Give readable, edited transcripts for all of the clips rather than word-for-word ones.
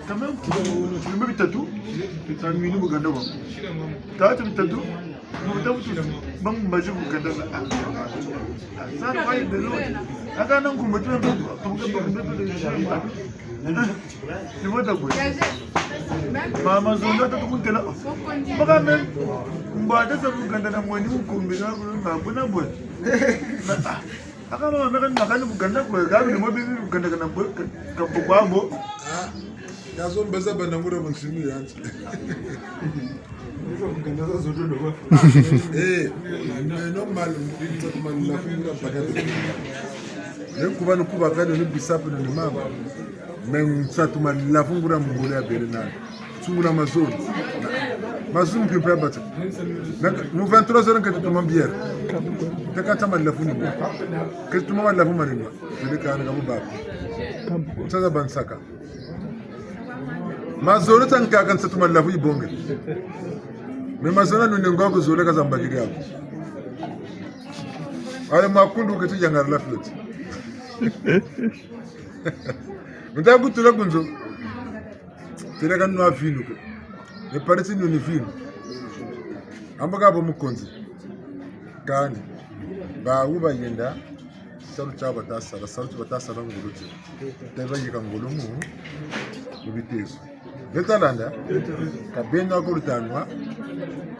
kama filime bitatu bitanu ibintu Buganda bwo tatu bitatu bang mbaje Buganda sana wayi de lo akana ngumbutu ni wata ko mama zonda tukuntela baka men mbada sa Buganda na mwani ukumbira ngabuna bwe akana mama nakani Buganda ko gabi mo bibi Buganda kana ka bwambo yazo mbeza banamura munshimi yanze normal la figura bagati kuba no kuba kado ni bisapu ni mama men satuma la fungura mungole abelena sungura mazoni mazuni pepe bata mu 23 heures que tu m'as bière takata mal la fungu que tu m'as la fungu ni ni kana ngabu ba sasa bansaka mazolo tanka kan satuma la fungu bonge me mazona no ngoko zole kazamba kiri hapo ale makundu ke tujanga la flotte mtagu tulakunzo tira kan no afinu ko me parece no nifino ambaga bo mukonzi kani ba uba yenda salu chaba batasa nguluti teba yika ngulumu ubitezo betalanda kabenga ko rutanwa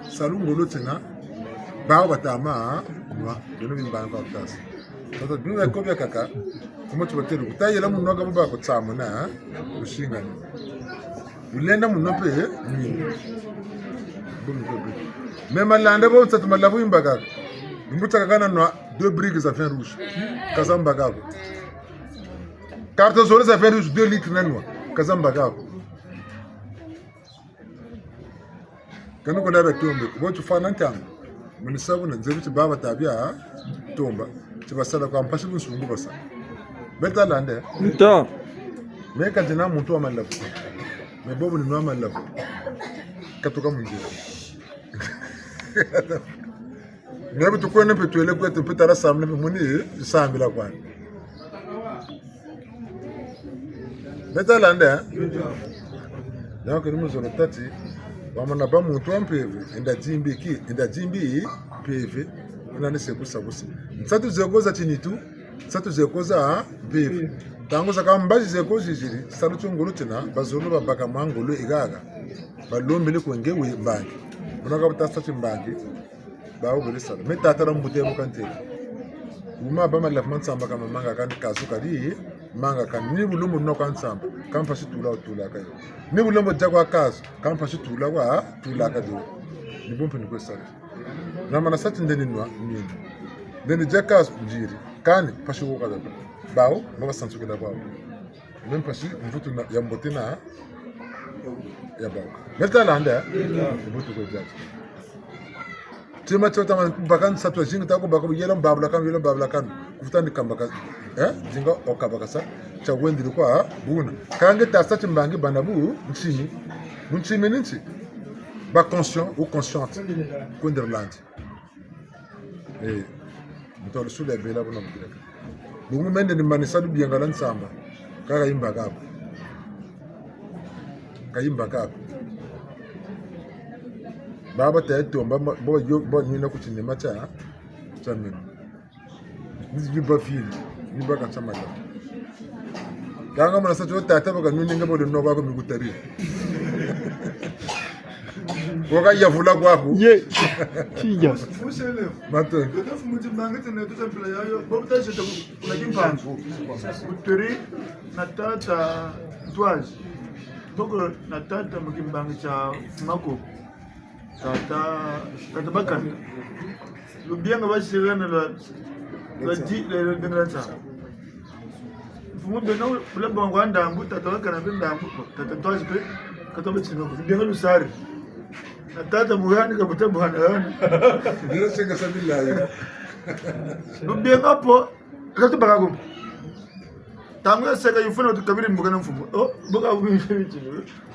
salu nguluti na ba batama nwa bino bimbana kwa batasa toto bino ko bya kaka kuma tubatero kutayela munwa ga ba ko tsamo na ushingana ulenda munope ni même landa bo tsatu malavu imbaga mbuta kana no 2 briques à fin rouge kazamba gabo carte zone à fin rouge 2 litres nanwa kazamba gabo kanu ko dabe tombe bo tu fana ntanga mun sabu na nzebi baba tabia tomba tibasala kwa mpashi bunsungu basa beta landa nta meka jina muntu wa malavu mais bobu ni normal malavu katoka munjira Nebu tukwene petuele kwa tupita la samle muni sambi la kwa. Beta lande donc nous sommes tati wamana ba muntu ampeve enda jimbi peve nani sekusa kusa. Nsatu zekoza chinitu nsatu zekoza peve. Tango zakambaji zekozi jiri salutu ngolo tina bazolo babaka mangolo igaga. Balombele ko ngewe mbangi. Unaka butasa chimbangi bawo bulisa me tatara mbute mu kante uma ba malafman samba kama manga kan kasu kadi manga kan ni bulumu no kan samba kan fashi tula kayo ni bulumu jagwa kasu kan fashi tula kado ni bompe ni kwesa na mana sati ndeni nwa ni ndeni jakas njiri kan fashi ko kado bawo no basansu kida bawo même fashi mvutu ya mbote na ya bawo meta landa mvutu ko jaji Tima chota bakan satwa jinga tako bako yelo babla kan kufutani kambaka jinga okabaka sa cha wendi kwa buna kange tasa chimbangi banabu nchimi ninchi ba conscient ou consciente Kunderland mutolo sule bela bona muteka bungu mende ni manisa du biangala nsamba kaka imba gabo baba tayo bo nyina ku cinema cha chamen ni ba fili ni ba ka chama ya kanga mana sa chota tata ba nuni ngabo de no ba ko migutari ko ka ya vula kwa ko ye tiya fusele mato ko fumuti mangete ne to temple ya yo bo ta jeta na kimpanzo uteri na tata twaji boko na tata mukimbangi cha mako tata bakan lubianga bashirana la di le dengrata fumu beno bula bangwa ndambu tata bakana ndambu tata twaji pe katobe chino lubianga lusari tata muhani ka buta buhana ndio senga sabila ya lubianga po katobe bakago tangu seka yufuna tukabiri mbugana mfumu buka ubinchi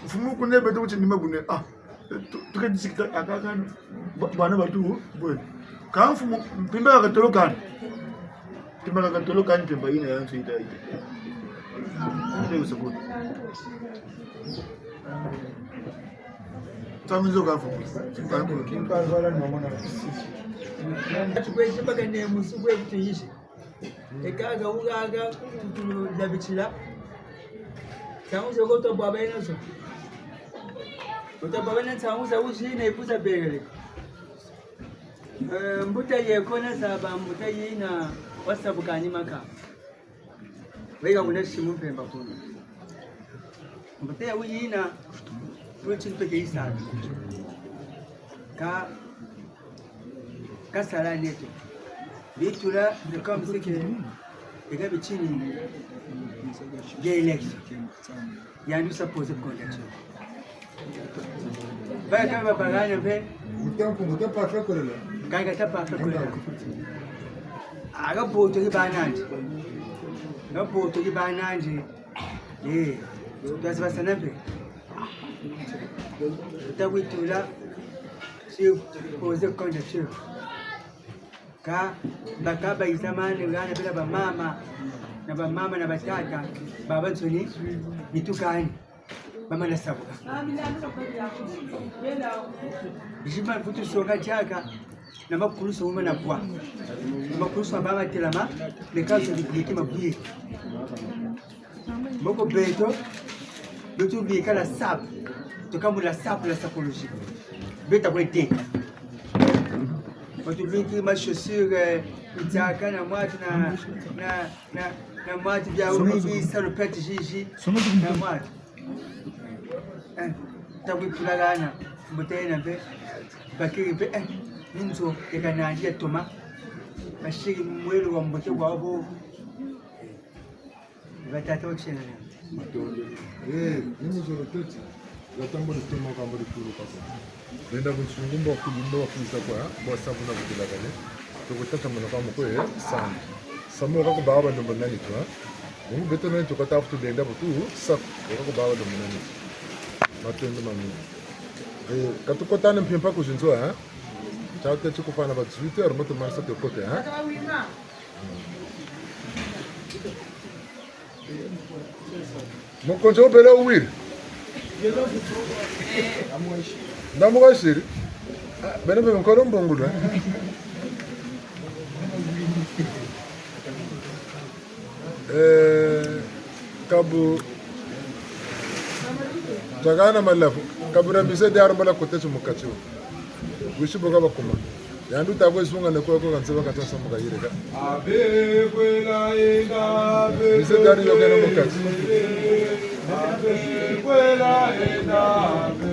mfumu kunebe to chindima gune tuke disikta akakan bana batu boy kan fumu pimba ka tolokan pimba ina yansu ita Ndio usokoni. Tamizo gafu. Kimpanzala nimamona sisi. Tukweje paka ne musubwe kutiyishe. Ekaga ugaga tutulo dabitila. Tanguze goto babena so. Goto babena tanguze ushine ipuza begele. Mbuta yekona saba mbuta yina wasabukani maka. Wega muneshi mumpemba kuno. Mbuta ya uyina tuchin peke isa. Ka sala neto. Bitula de comme c'est que les bichini des élections. Il y a nous ça pose candidature. Ba ka ba bagana pe mutempo parfait ko le ka ta parfait ko aga boto ki banandi no boto ki banandi das sana pe ta witula si pose candidature ka bakaba izamani ngana bila ba mama na batata baba nsoni mitukani mama na sabuka jima futu songa jaka na makuluso uma na kwa makuluso ababa telama le kaso dikiki mabuye moko beto beto bi kala sap to kamu la sap la sapologie beta kwa tek watu vingi ma chaussure itaka na mwati na mwati vya wingi salopete jiji na mwati takwipulagana mbutena pe bakiri pe ninzo ekanandia toma bashiri mwelu wa mbote wabo batata wakishena nini zoro tete yatambo litema kwa mbali kuru kasa nenda kuchungumba kulimba kuisa kwa bosabu na kutilagane tukutata mwana kwa mkoe sana samu kako baba ndo mnani tu mungu beto nani tukata futu denda butu sak kako baba ndo mnani matendo mami katukotana mpimpa kujinzo chaute chikufana ba 18h moto marsa te kote Mokonjo obele uwiri ndamugashiri bene be nkoro mbongulwa kabu tagana malafu kabura mise de armala kote chumukacho wishi boga bakuma yandu tabwe sunga ne ko kanseba katasa mugayireka abe kwela enda be mise dari yogena mukacho abe kwela enda be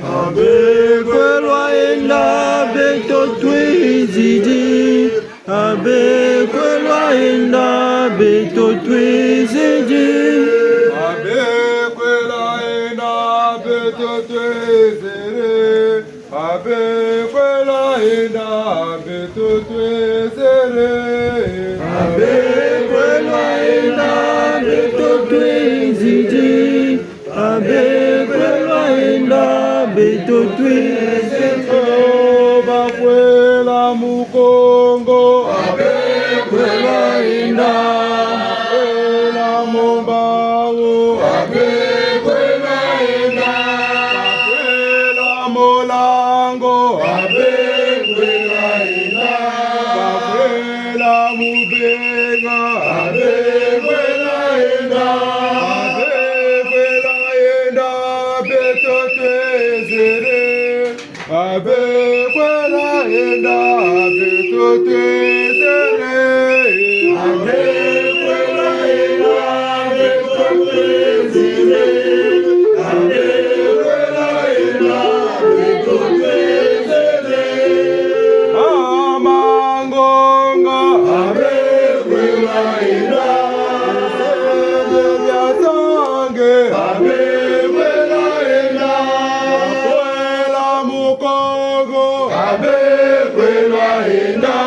abe kwela enda be totwizidi abe kwela enda be totwizidi abe kwela enda be totwizere abe kwela enda be totwizere abe kwela enda be totwizidi abe kwela enda be totwizere bakwela mukongo abe kwela enda bakwela mombawo abe kwela enda bakwela molango abe kwela enda bakwela mubenga abe kwela enda abe kwela enda betotwezere abe kwela enda betotwezere abe kwela enda betotwezere abe kwela enda betotwezere amangonga abe kwela enda byatange abe kwela enda bakwela mukongo abe kwela enda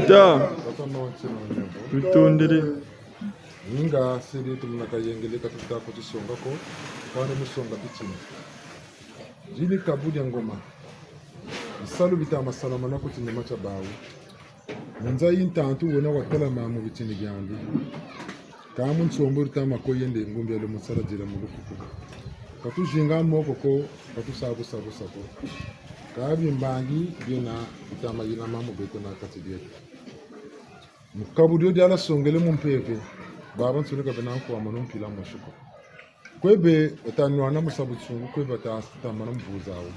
Tata. Tutundire. Ninga siri tumunakayengele katuta kutisonga ko kwane musonga pichini. Jini kabudi ngoma. Isalu bita masalama na kuti nyama cha bawu. Nza yintantu wona wakala mamu bitini byandi. Kamu nsombo tama ko yende ngombe ya musala jira mulukuku. Katu jinga moko ko katu sabu sako. Kabi mbangi bina bitama yina mamu beto na katidia. Mukabudio diala songele mumpeve. Baba nsuluka benanko amanu mpila mushuko. Kwebe otanwana musabutsungu kwebe atasta mana mvuzawo.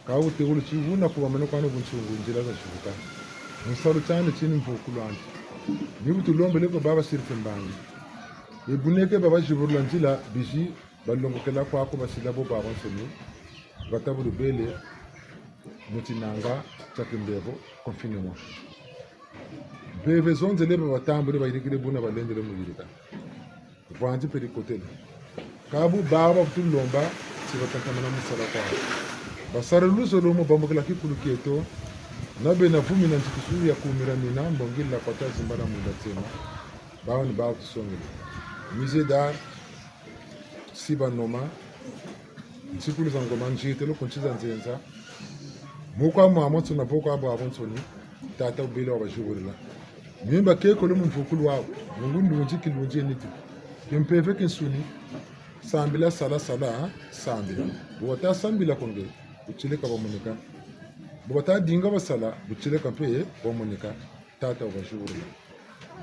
Kawu tegulu chivuna kuba mano kwano bunsungu njira za shuka. Musalu cyane chini mvukulwanti. Nibu tulombe leko baba sirfe mbangi. Ebuneke baba jiburula njila biji balongokela kwako basilabo baba nsoni. Batabulu bele mutinanga chakimbebo confinement. Beve zonze lebe batambule bayirikire buna balendele muyirika. Vanji perikotele. Kabu baba tulomba sibatankamana musala kwa. Basara luso lomo bambukela kikuluketo. Nabe na vumi na ntikisuri ya kumira mina mbongila kwa tazi mbana muda tema. Bawa ni bawa tusongele. Mize dar siba noma. Ntikulu za ngoma njitelo konchiza nzenza. Mukwa muamonso na boko abo abonsoni. Tata ubele wabajugurila. Mimba keko lumu mfukulu wao. Mungundu njiki lunje nitu. Kimpefe kinsuni. Sambila sala sambila. Buwata sambila konge. Uchileka wamonika. Buwata dinga basala. Uchileka peye wamonika. Tata wabajugurila.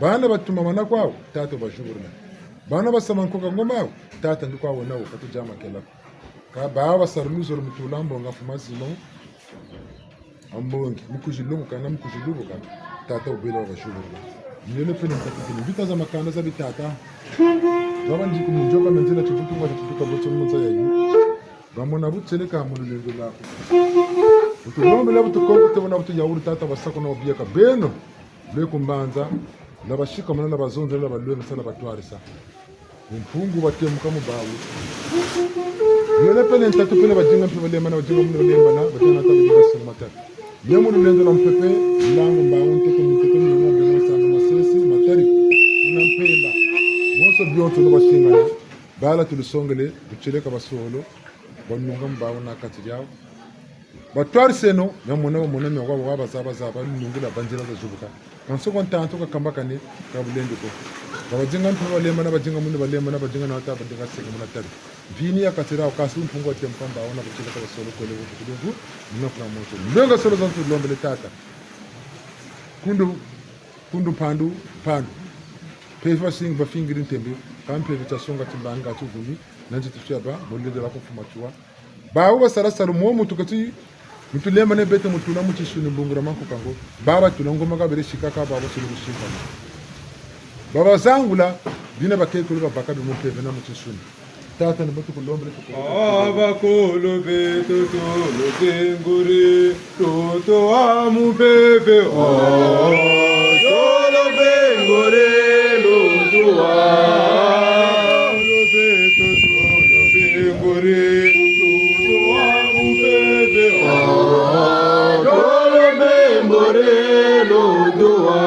Bana batumamana kwao. Tata wabajugurila. Bana basamankoka ngomao. Tata ndukwa wanao katu jama kela. Ka bawa basaruluzo mtulambo ngafumazimo. Ambongi mukujilungu kana mukujilubu kana tata ubela wabashubura nyele pene mtakitini vita za makanda za bitata baba ndiku munjoka menzela chibutunga chibutuka bocho munza yayi bamona butseleka mululendo lako utulombe labo tukoko tebona butu yauru tata basako na obiaka beno leko mbanza labashika mana labazonze labalwe masala batwarisa mpungu batemuka mubawu nyele pene ntatu pene bajinga mpebele mana bajinga mulule mana bajana tabidira matata Yemu nulendo na mpepe, mlango mbaunte kumuteko mnamo bena sana masesi, matari, unampemba. Moso bionto no bashinga bala tulisongele, buchileka basolo, banunga mbawo na kati yao. Batwari seno, nyamona mwana waba zaba nungula banjira za jubuka. Kanso kontanto kakambaka ne kabulendo ko. Babajinga mpamba lema na bajinga mundu balema na bajinga na hata bajinga sege muna tari. Vini ya katira ukasi mpungu wa tempamba ona buchileka basolo kwele kudugu. Mnofuna moto. Ndonga solo zantu lombele tata. Kundu pandu. Pefa sing ba fingirin tembe. Kampe vitasonga timbanga tuvumi. Nanji tushaba molede la kufuma chua. Ba uba sarasara momu tukati mutulema ne bete mutuna muchishuni mbungura manko kango. Baba tunangoma ka bere shikaka baba sulu shika. Baba zangula dina bakeko ba bakabe muteve na muchishuni. Tata na batu kulombele abakolo beto tolo benguri toto amubebe tolo benguri lutua tolo beto tolo benguri toto amubebe tolo benguri lutua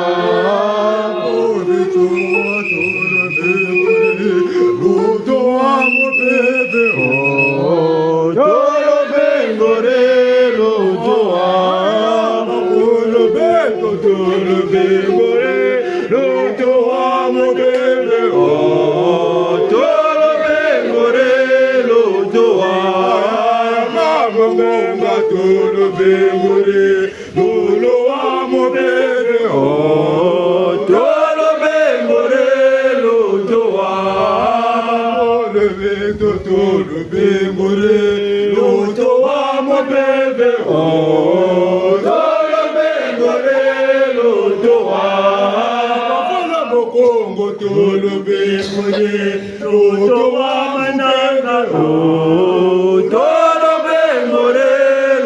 tolo benguri lutua tolo bengore lo toa tolo bengore lo toa mo bebe tolo bengore lo toa mama bonga tolo bengore lo amo bebe tolo bengore lo toa tolo bengore lo toa mo bebe tolo bengore lo toa mafuna mokongo tolo bengore lo toa mananga tolo bengore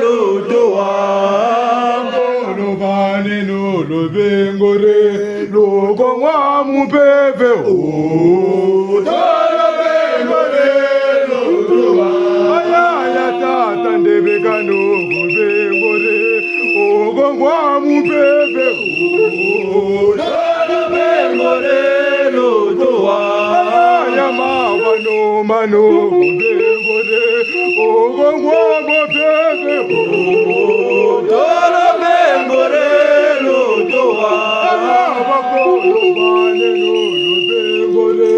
lo toa tolo bane no lo bengore lo gongwa mu bebe tolo bengore Begano bengore ogongwa mu bebe mano bengore ogongwa botebe tolo bengore lo toa bakolo bane lo bengore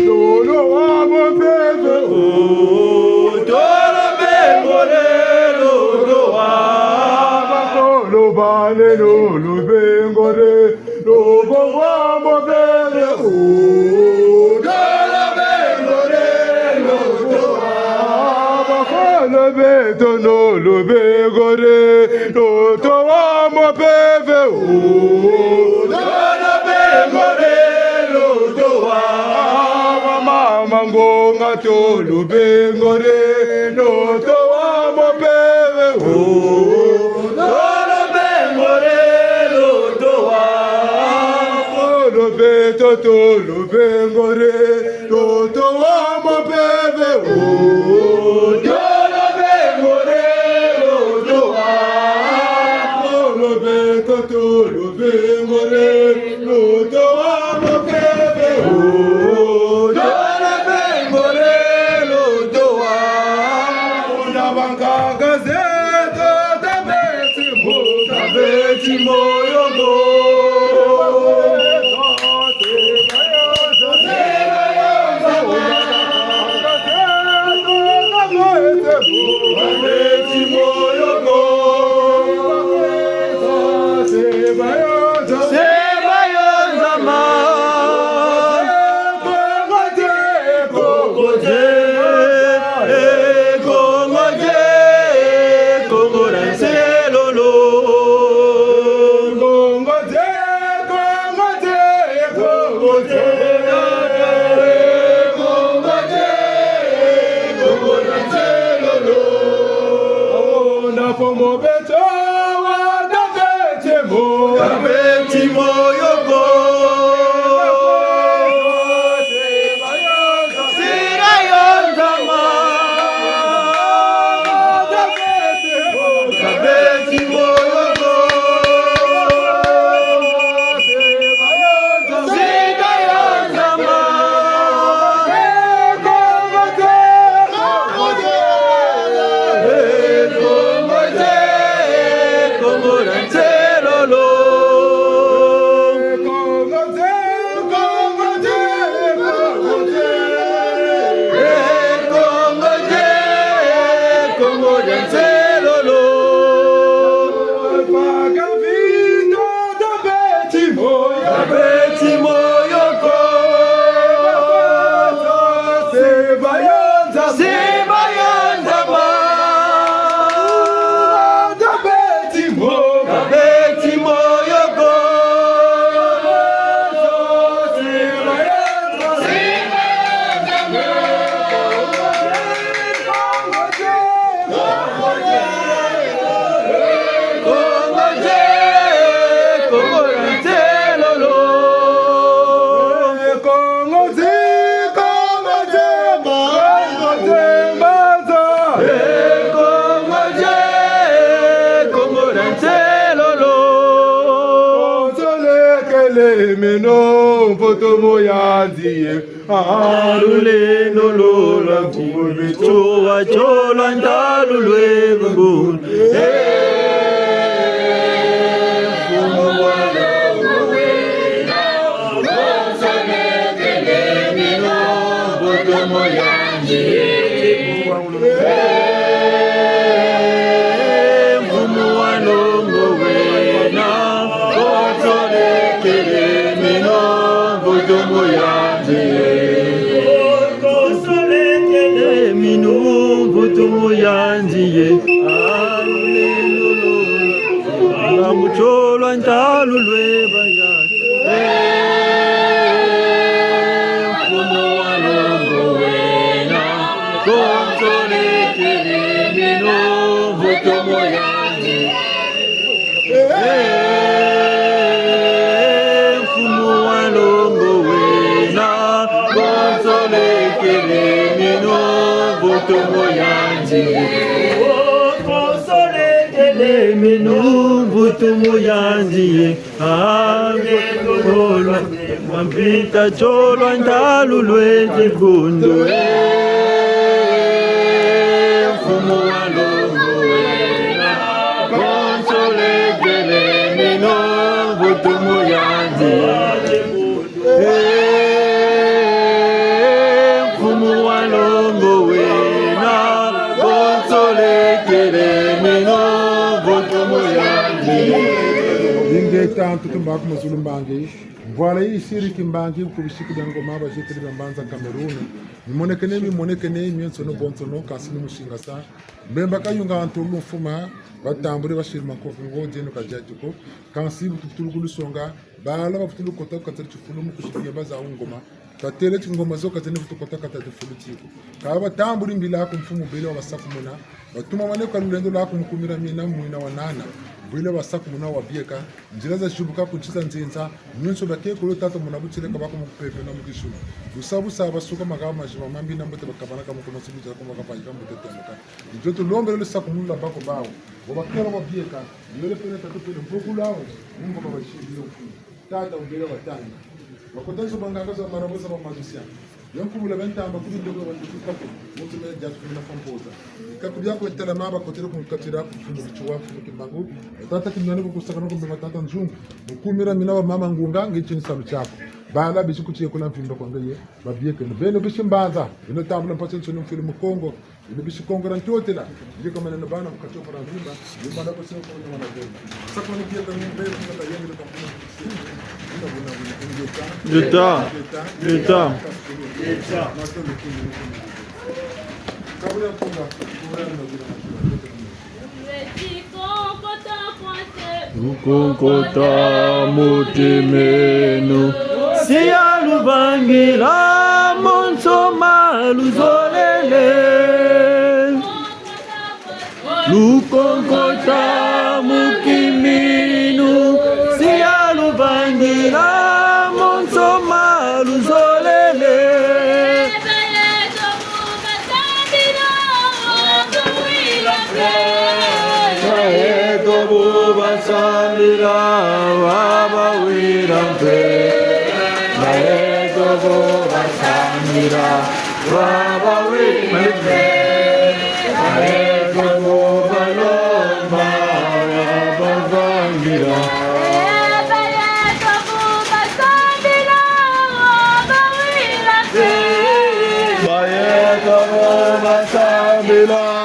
lo wa botebe tolo bengore lo toa bakolo bane lo bengore lo wa botebe le beto no lo begore no to amo bebe o lo begore lo to amo mama ngonga to lo begore no to amo bebe o lo begore lo to amo lo beto to lo begore no to amo bebe o Meno foto moyanzi arule no lola kumbe chowa chola ndalu lwengu Yandiye alelo mucholo antalu lweba ya fumo alongo wena konsole kelimino vutomo yandiye fumo alongo wena konsole kelimino vutomo yandiye minu butumu yandiye agolwa mampita cholo andalu lwezi gundu fumu walongo wena konsole gele mino butumu yanzi fumu walongo wena konsole gele mino butumu yanzi Ninge tanto tumbako mazulu mbangi Voilà ici kimbangi kubishiki dango maba jitri bambanza Cameroon mimonekene mienso no bonso no kasini mushinga sa mbemba kayunga antulu mfuma batambure bashirima ko ngo jeno kajajuko kansi butulugulu songa bala bafutulu kota katari chufulu mukushikiye baza ngoma tatele ngoma zo katene butukota katatu fulu chiko kaba tamburi mbila ko mfumu bele wabasakumuna batuma mane kwa lulendo la kumkumira mina mwina wanana bwile basaku muna wabieka njira za shubuka kuchisa nzinza nyonso bake ko tato muna buchire ka bako mupepe na mugishu busabu saba suka magaba majima mambi na mbote bakabana kama kuma sibuja kama kapanya kama mbote tamaka njoto lombe le saku muna bako bawo wabakera wabieka yole pele tato pele mbokulawo mungu baba shibiyo tata ubele watani wakotanzo banganga za maraboza ba magisia yankubula bentamba kuri ndogo bandikako mutu me jatu kuna fampoza kakubya ko tela maba kotero ku katira ku fumu kimbangu tata kimyane ko kusakana ko tata nzungu mukumira mina wa mama ngunga ngichini salu chako bala bishi kuchiye kula mfimba kwa ngaye babieke no beno bishi mbanza ino tambula mpatsen sono film Kongo ino bishi Kongo ran totela ndiko maneno bana mkacho kwa vimba ndimba ko sio kwa mwana beno sasa ni pia kwa mbele kwa yeye kwa L'état. Ukokota mutimenu siya lubangila monsoma luzolele lukokota mukiminu siya lubangila Samira Baba Wirampe Maego Boba Samira Baba Wirampe Maego Boba Lomba Baba Samira Maego Boba Samira Baba Wirampe Maego Boba Samira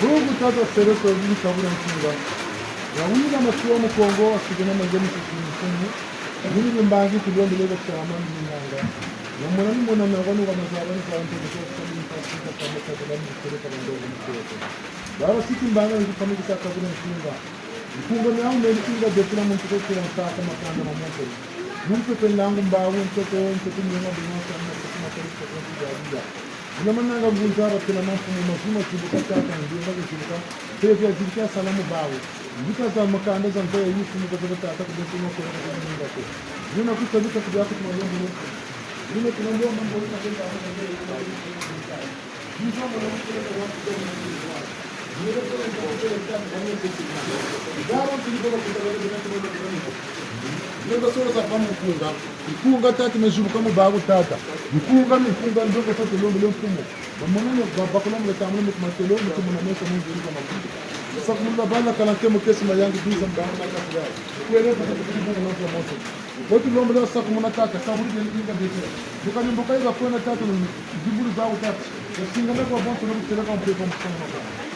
Huku tata sereko vini kabura mfunga ya wina masuwa mkongo asigana majani kufungu vini mbangi kulionde lego chama mnanga na mwanani mwana mwanani wa mazabani kwa mtu kwa sababu mpasika kama kabla msereka na ndogo msereka dawa siku mbanga ni kama kisa kabura mfunga mfunga ni au mbele kinga dekila mtu kwa saa kama kanda na moto mtu pendangu mbawu mtoto mwenye binafsi na kama kwa kujalia ina mananga nguzara tena mafumu mafuma kibuka tata ndio ngaje kibuka pia kibuka salamu bawo ndika za makanda za mtoya yusu mkotoka tata kudesema kwa nini ngako nina kutabika kujako tumwambia nini nina tunaomba mambo yote kwenda hapo ndio ni jambo la mtu kwa watu ndio ndio ndio sura za kama mkunga tata mejubuka mu babu tata mkunga ndio kwa sababu leo mfumo bamonene bakona mu tamu mu matelo mu kumuna mesa mu ndio kama mkunga sasa kumuna bana kana kemo kesi mayangi biza mbana na kaza kwele kwa sababu na kwa moto wote leo sasa kumuna tata sababu ndio kinga bete dukani mboka hizo kwa tata jiburu zao tata singana kwa bonto na mtela kwa mpepo mfano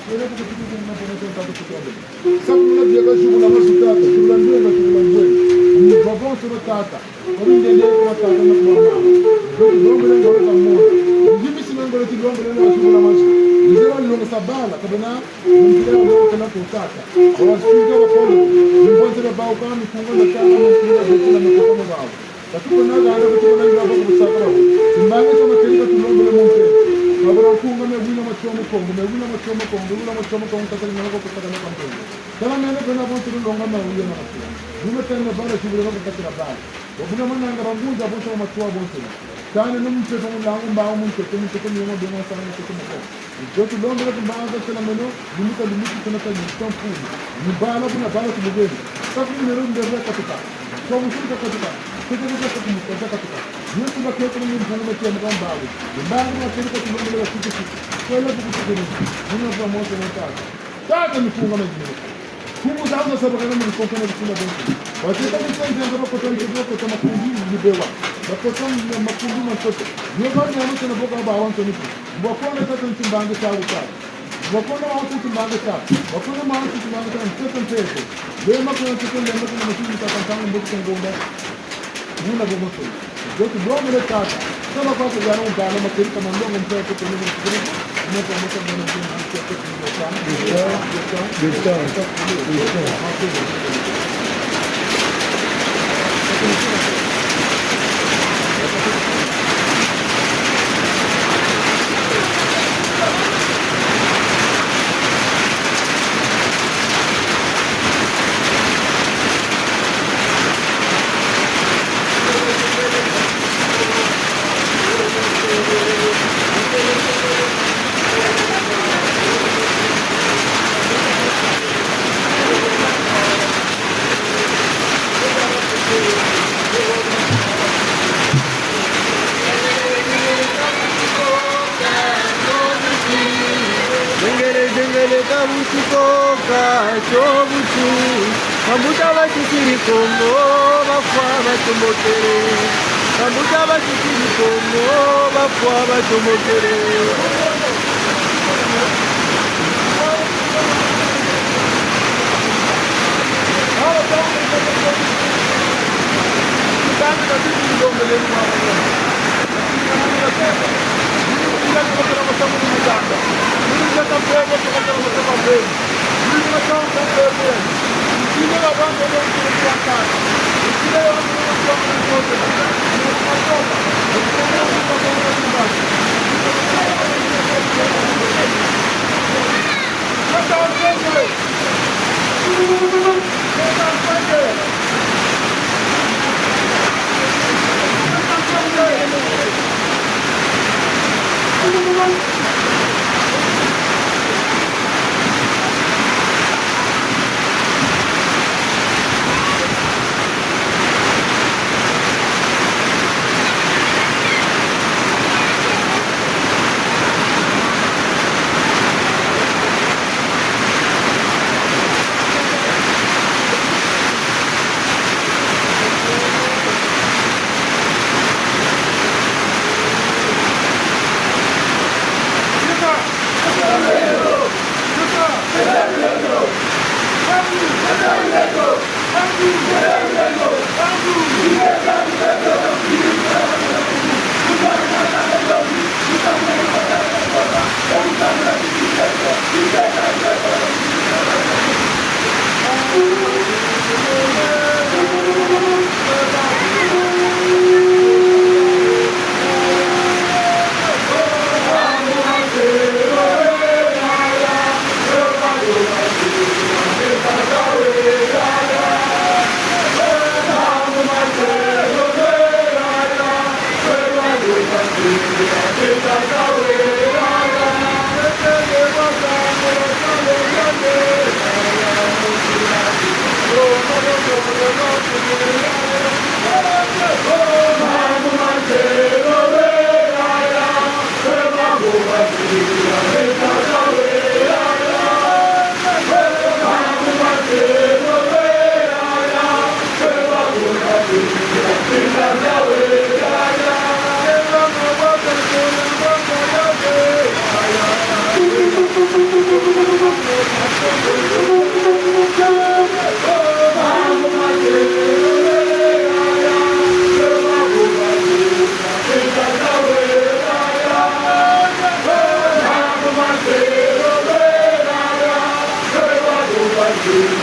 kwele kwa sababu na kwa moto tata kutoa sasa kumuna biega shughuli na masutata tulandio na tulandio Vavon sur le tata, comme il est là, tata, notre maman. Donc, l'homme est dans le monde. Il dit, si l'homme est dans le monde, il est dans le monde. longo sabala kabana mungila longo kana kutaka wasikiza wakolo mbonze bao kama mifungo na kama mungila bekila mkono bao lakini na ganda kutoka na baba kusaka simbange kama kelika tulombe le mungu babara kunga mevuna machomo kongo mevuna machomo kongo katali na kwa kutaka na kampeni kama nene kana bonto longa na uye na machomo dume tena bana shibira kwa katira bana wabuna mananga bangunza bonto machomo bonto kana numpe kwa mlango mbao mungu kwa mtu kwa nyuma bwana sana kwa mko joto longa na mbao kana meno dumika tena kwa mtampu ni bana kuna bana kumugeni sasa ni ndio ndio katika kwa mshirika katika katika yesu na kwa ni mungu kwa mbao mbao na katika tulombe la kitu kwa ile kutukeni nina kwa moto na tata nifunga na jina Kumu zangu sababu kana mlipokea kuna bongo. Watu kama sasa ndio kwa toa ndio kwa makundi ni bewa. Kwa toa makundi mtoto. Ndio bado na mtu anaboka baba wangu nipo. Mbona tata nchimbange sawa sawa. Mbona watu nchimbange sawa. Mbona watu nchimbange sawa mtoto mpepo. Leo kuna mtoto leo kuna mtu mtakantanga mboka ngomba. Muna bomoto. Ndio bongo ile tata. Sasa kwa sababu yana ungana makeri kama ndio mtoto kwa nini Kamuta bakikiri kongo bafwa batomokere Kamuta bakikiri kongo bafwa batomokere Thank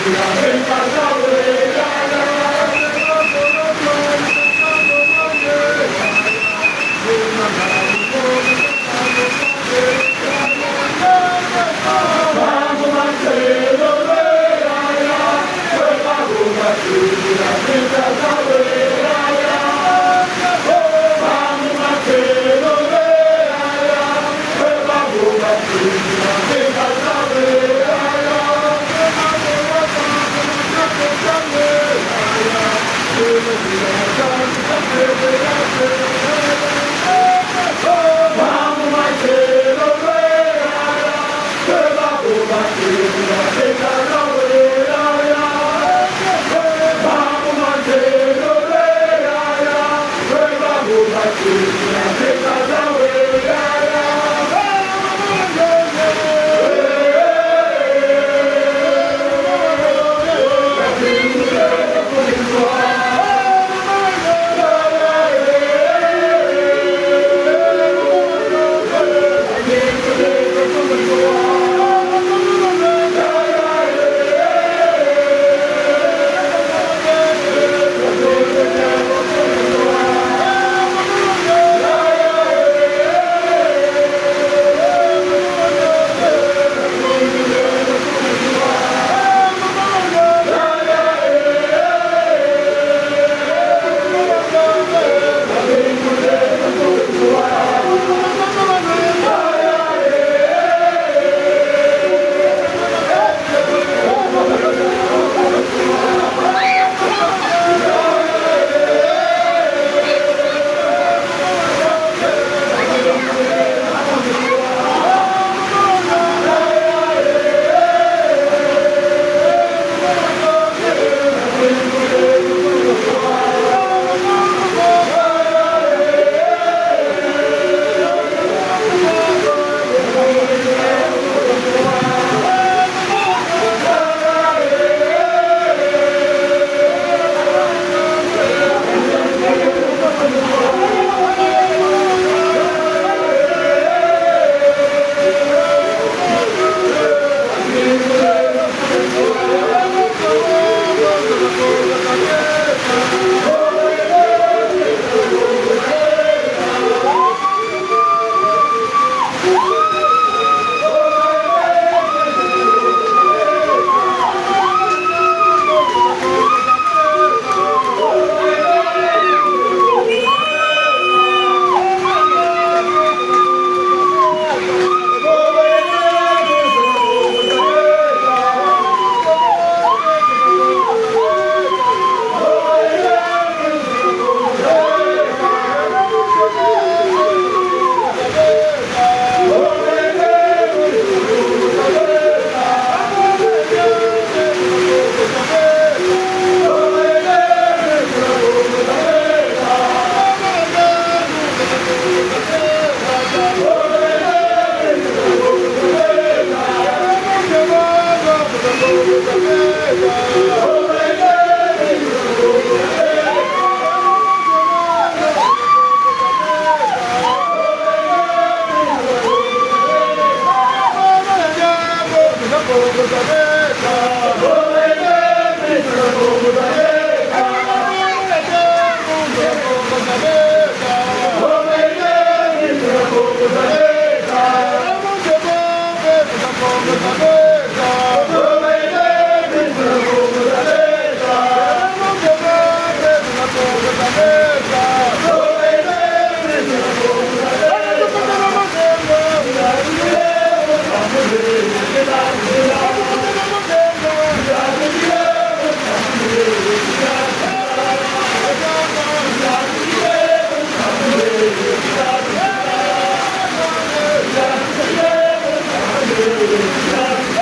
you.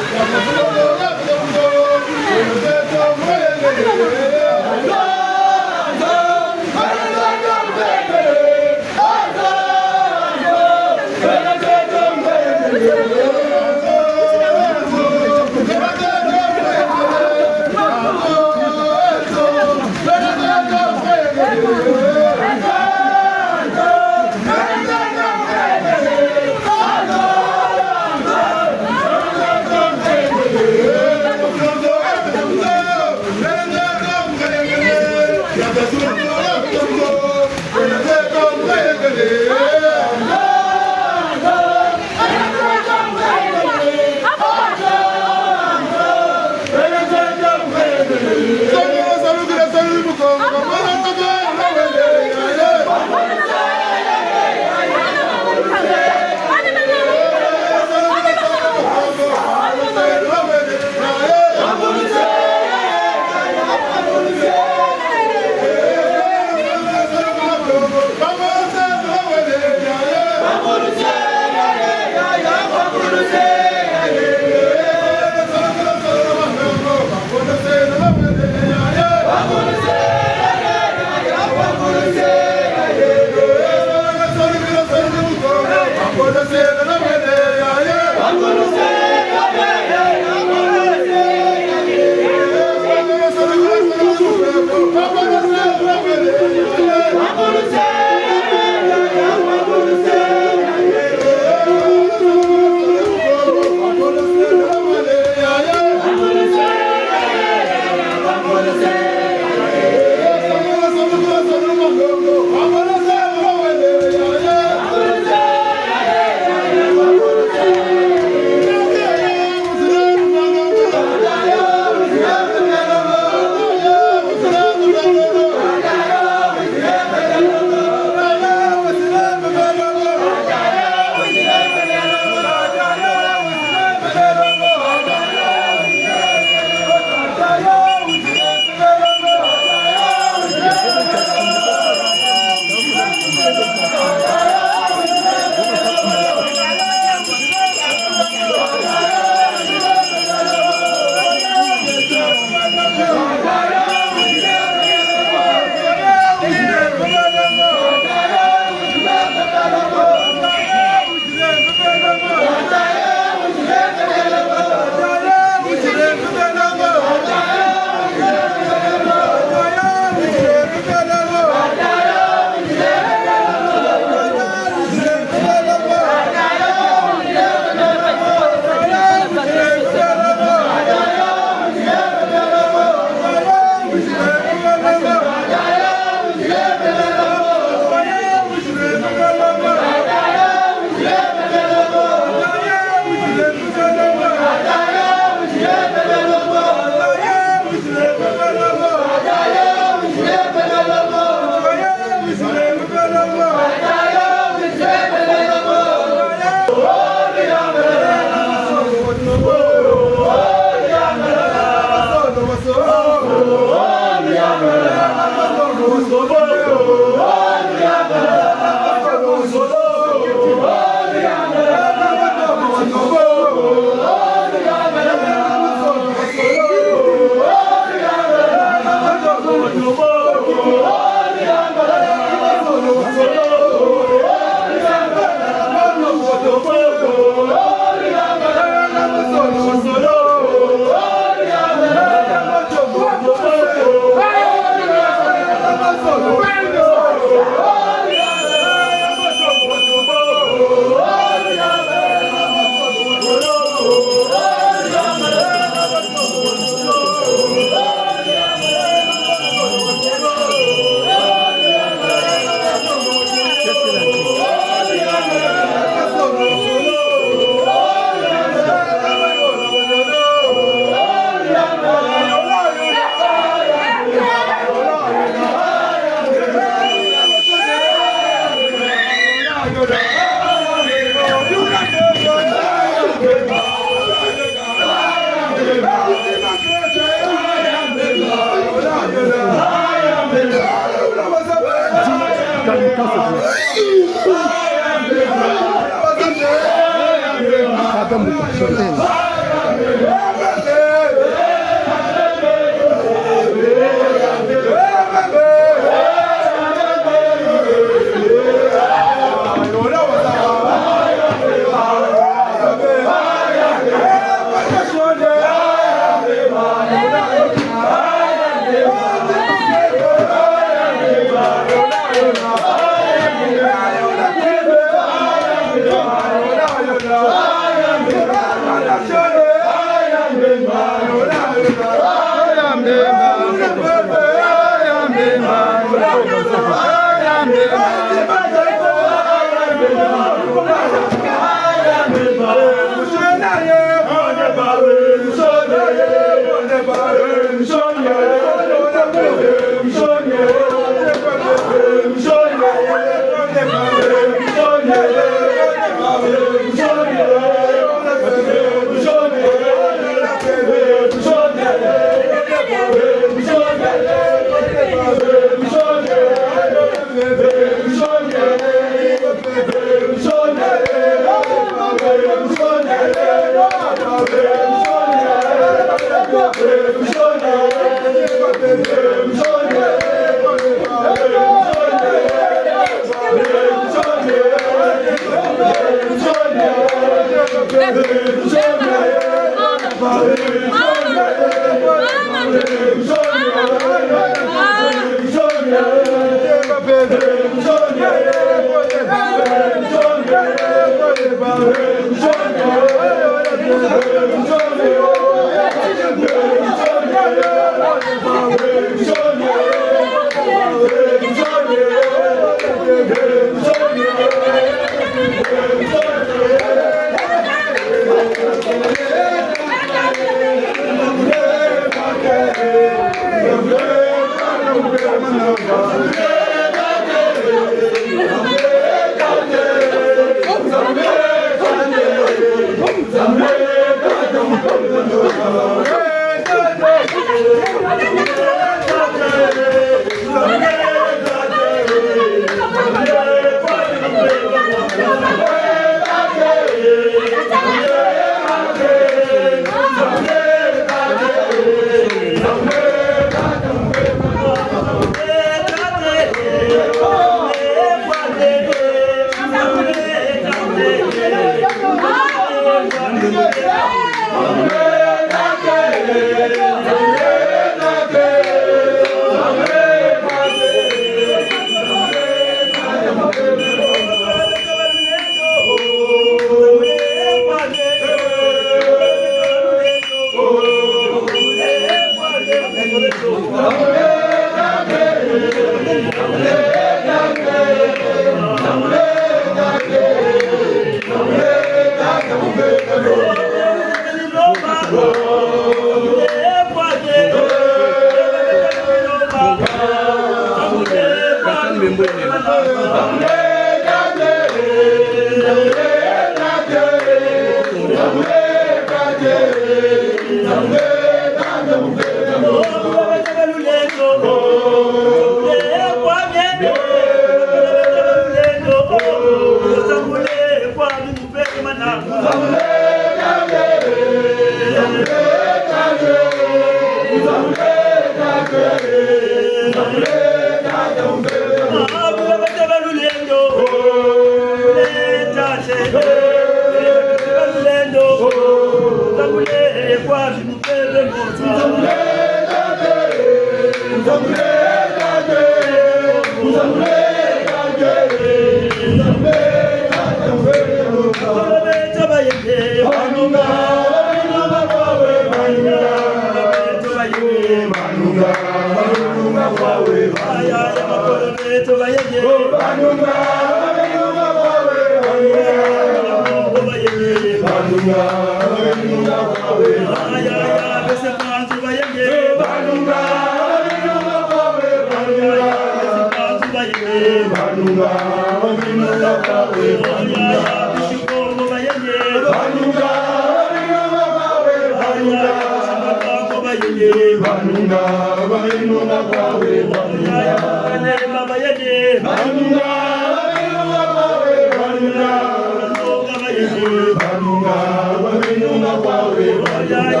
Banunga waminunga kwawe Banunga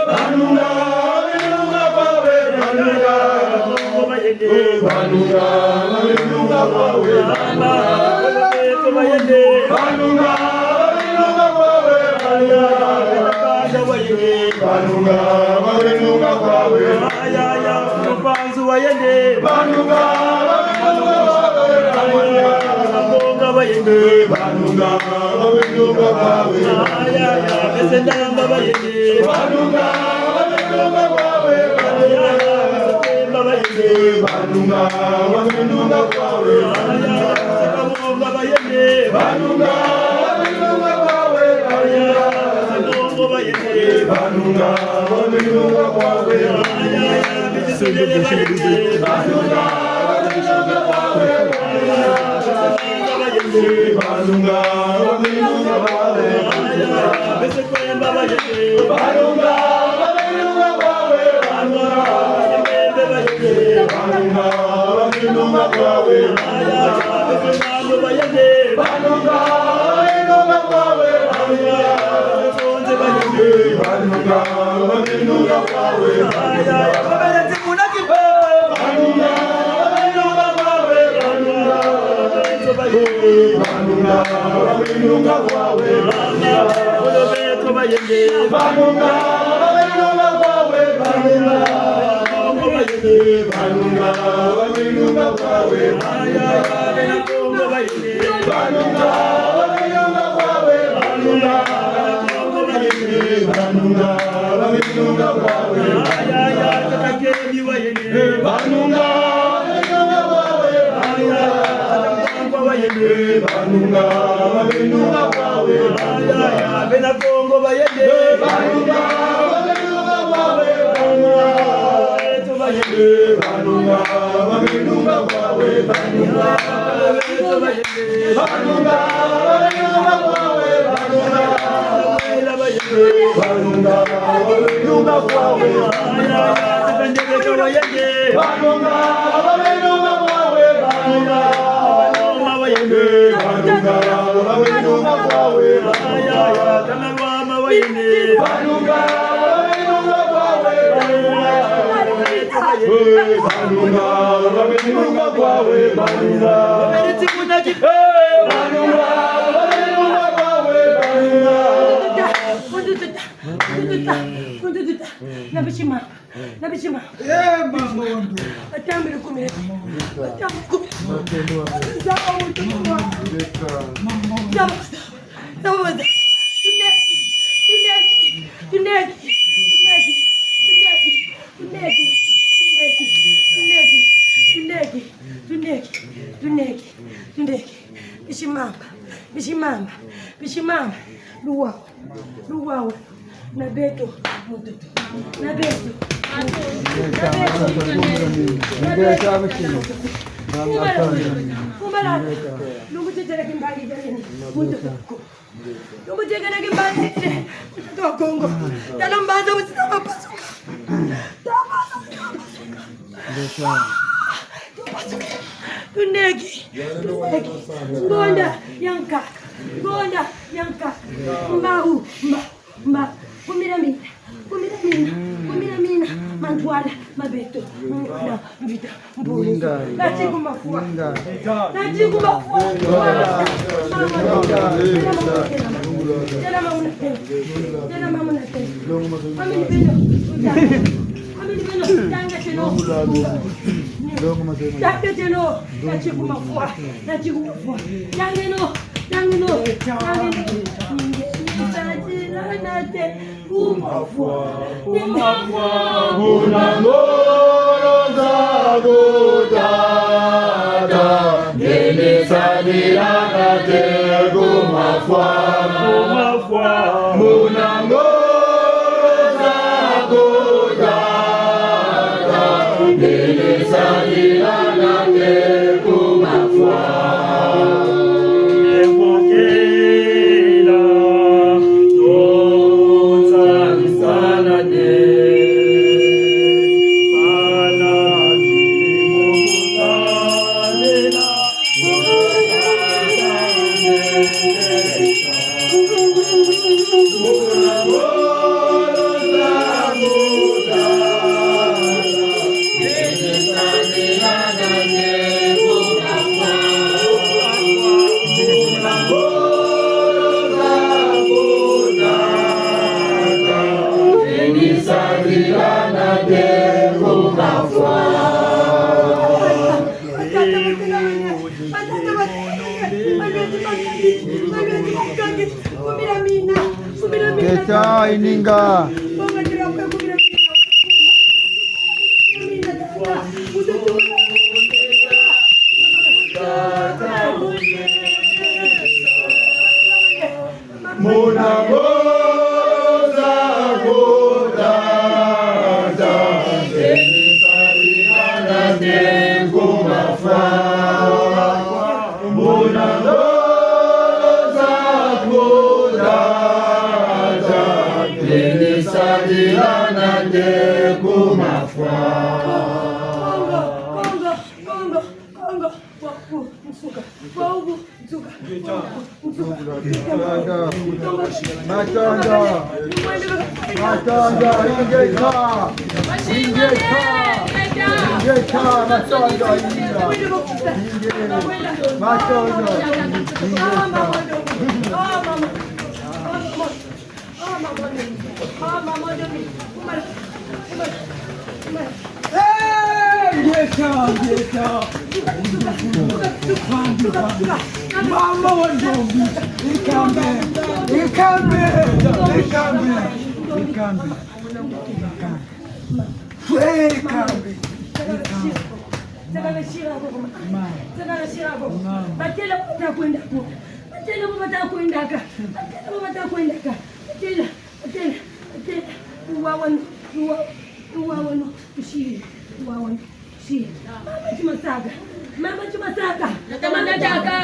Banunga waminunga kwawe Banunga Banunga waminunga kwawe Banunga Banunga waminunga kwawe Banunga waminunga kwawe Ayaya Mpanzu wayende Banunga waminunga kwawe Banunga wayende Banunga waminunga kwawe Ayaya Besendamba wayende Banunga waminunga kwawe Ayaya Besendamba wayende Banunga waminunga kwawe Ayaya Besendamba wayende Banunga waminunga kwawe Ayaya Besendamba wayende Banunga waminunga kwawe Ayaya Besendamba wayende Banunga waminunga kwawe Banunga waminunga kwawe Besekwemba bayende Banunga waminunga kwawe Banunga waminunga kwawe Besemando bayende Banunga waminunga kwawe Sonze bayende Banunga waminunga kwawe Babelete munakipe Banunga waminunga kwawe Banunga waminunga kwawe Beto bayende Banunga waminunga kwawe Banunga Banunga waminunga kwawe Ayaya Kongo bayende Banunga waminunga kwawe Banunga Banunga waminunga kwawe Ayaya Takakemi bayende Banunga waminunga kwawe Ayaya Banunga waminunga kwawe Ayaya Bena Kongo bayende Banunga waminunga kwawe Beto bayende Banunga waminunga kwawe Banunga Beto bayende Banunga waminunga kwawe Banunga Banunga waminunga kwawe Ayaya Takandeke bayende Banunga waminunga kwawe Banunga Banunga waminunga kwawe Ayaya Tamangwama wayende Banunga waminunga kwawe Banunga waminunga kwawe Banunga Bereti munakipe Banunga waminunga kwawe Kunduta nabishima mama wangu atambire kumira Bishimama luwawa na Beto na Beto Gonda yanka mba kumira mina mantwala mabeto mvita mbuli nachiku mafua jana mamuna amini beno tanga cheno nachiku mafua tangeno Unangoro zago dada Nilisadira kate gumafwa Unangoro zago dada Nilisadira kate gumafwa Yeah. Keta ininga. Mama wandombi ikambe Mama cuma saga. Mama nataka.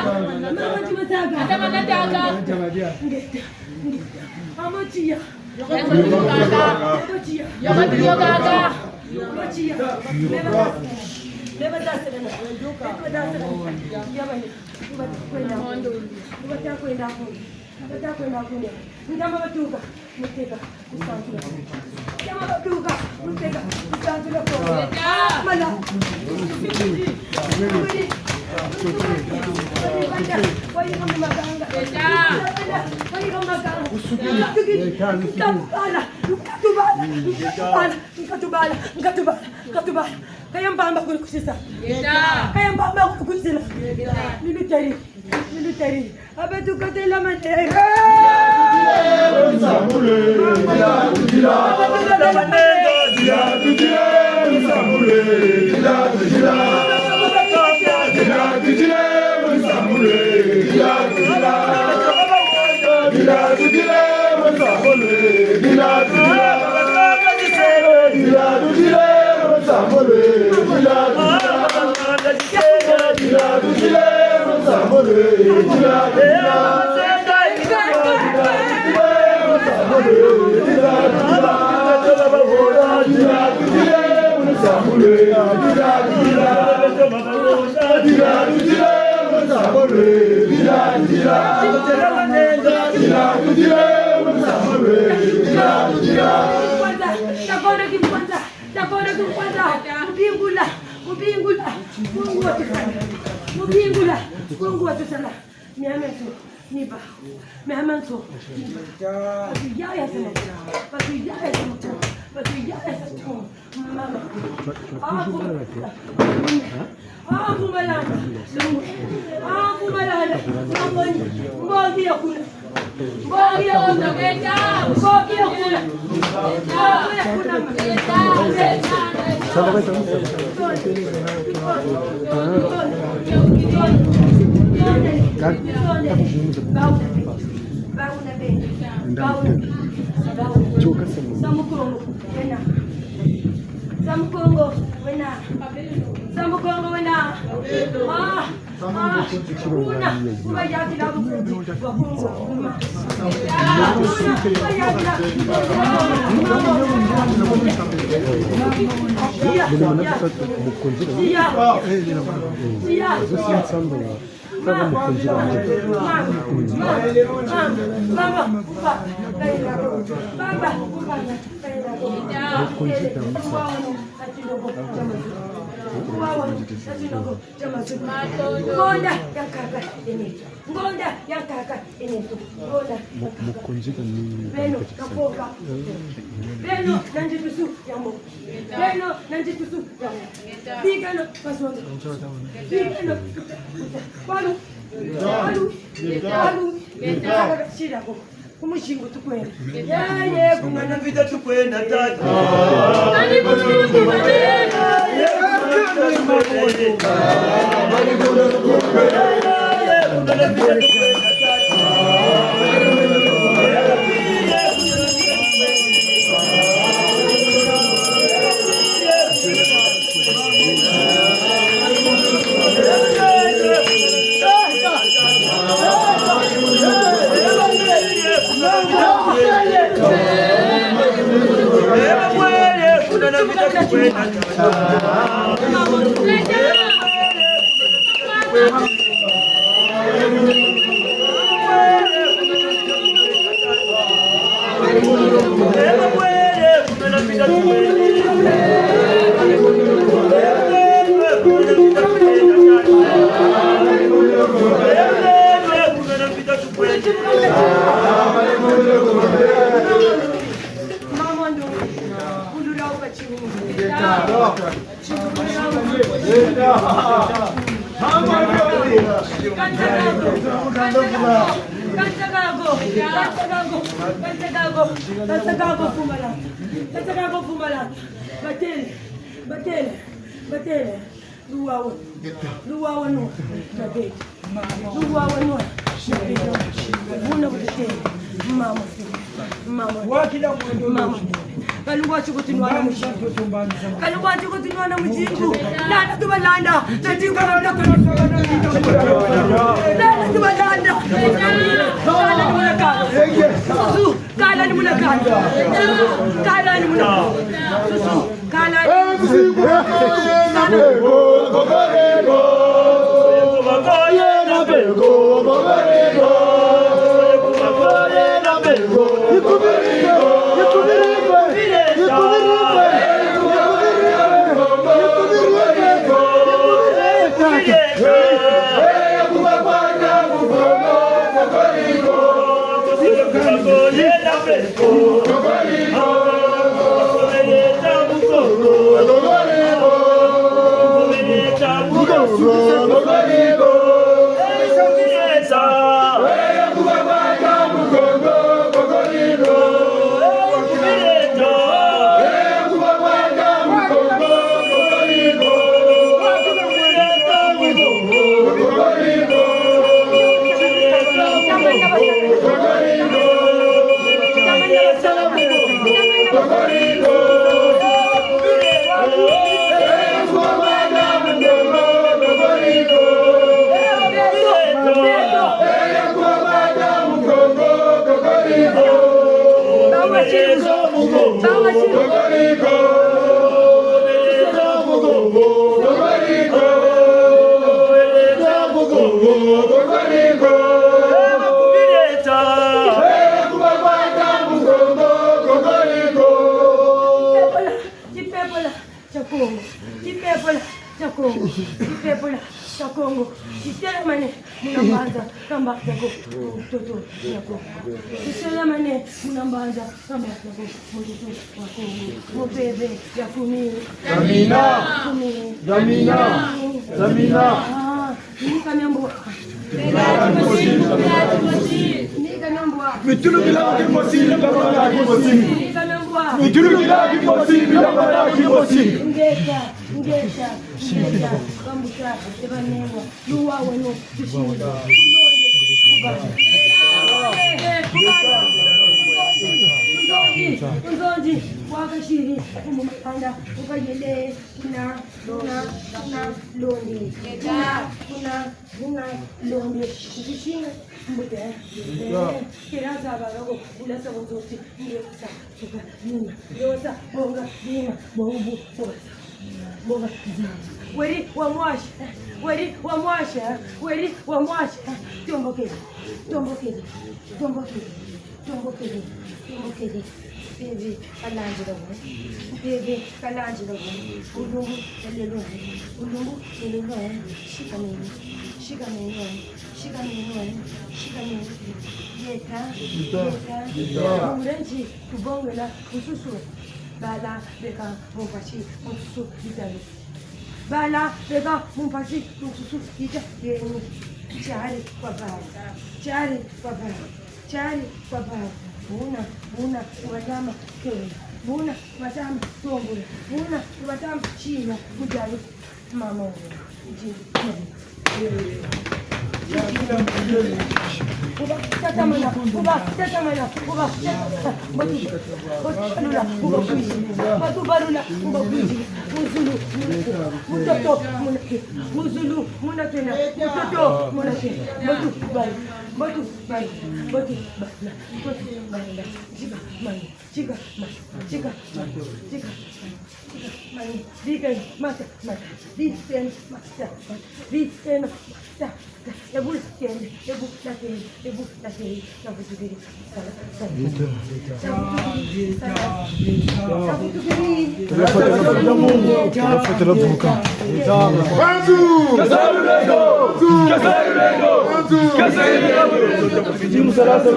Mama cia. Kumushingo tukwenda. Yeye kuna vita tukwenda tatu. weri wa mwasha, weri wa mwasha, weri wa mwasha. Tombokeze, tombokeze, tombokeze, tombokeze, tombokeze. Bebe kalanjira wo, bebe kalanjira wo. Ulungu elelo, ulungu elelo. Shikameni, shikameni, shikameni, shikameni. Yeka, yeka. Umurenji kubongela ususu. Bala beka mumpashi mususu itali. Bala beka mumpashi mususu itali. Chari kwa baba, chari kwa baba, chari kwa baba. Buna watama kele, buna watama tombula, buna watama china kujali mama wangu. Uba tatamana, uba tatamana, uba barula, uba kuishi, batu barula, uba kuishi, muzulu, mutoto, munake, muzulu, munakena, mutoto, munake, batu baru. Batu bari, batu bari, batu bari, chica mani, chica mani, chica mani, chica mani, diken mata mata, diken mata, diken mata, ebu ken, ebu laken, ebu laken, sabu tu diri, sabu tu diri. Pedimos a nossa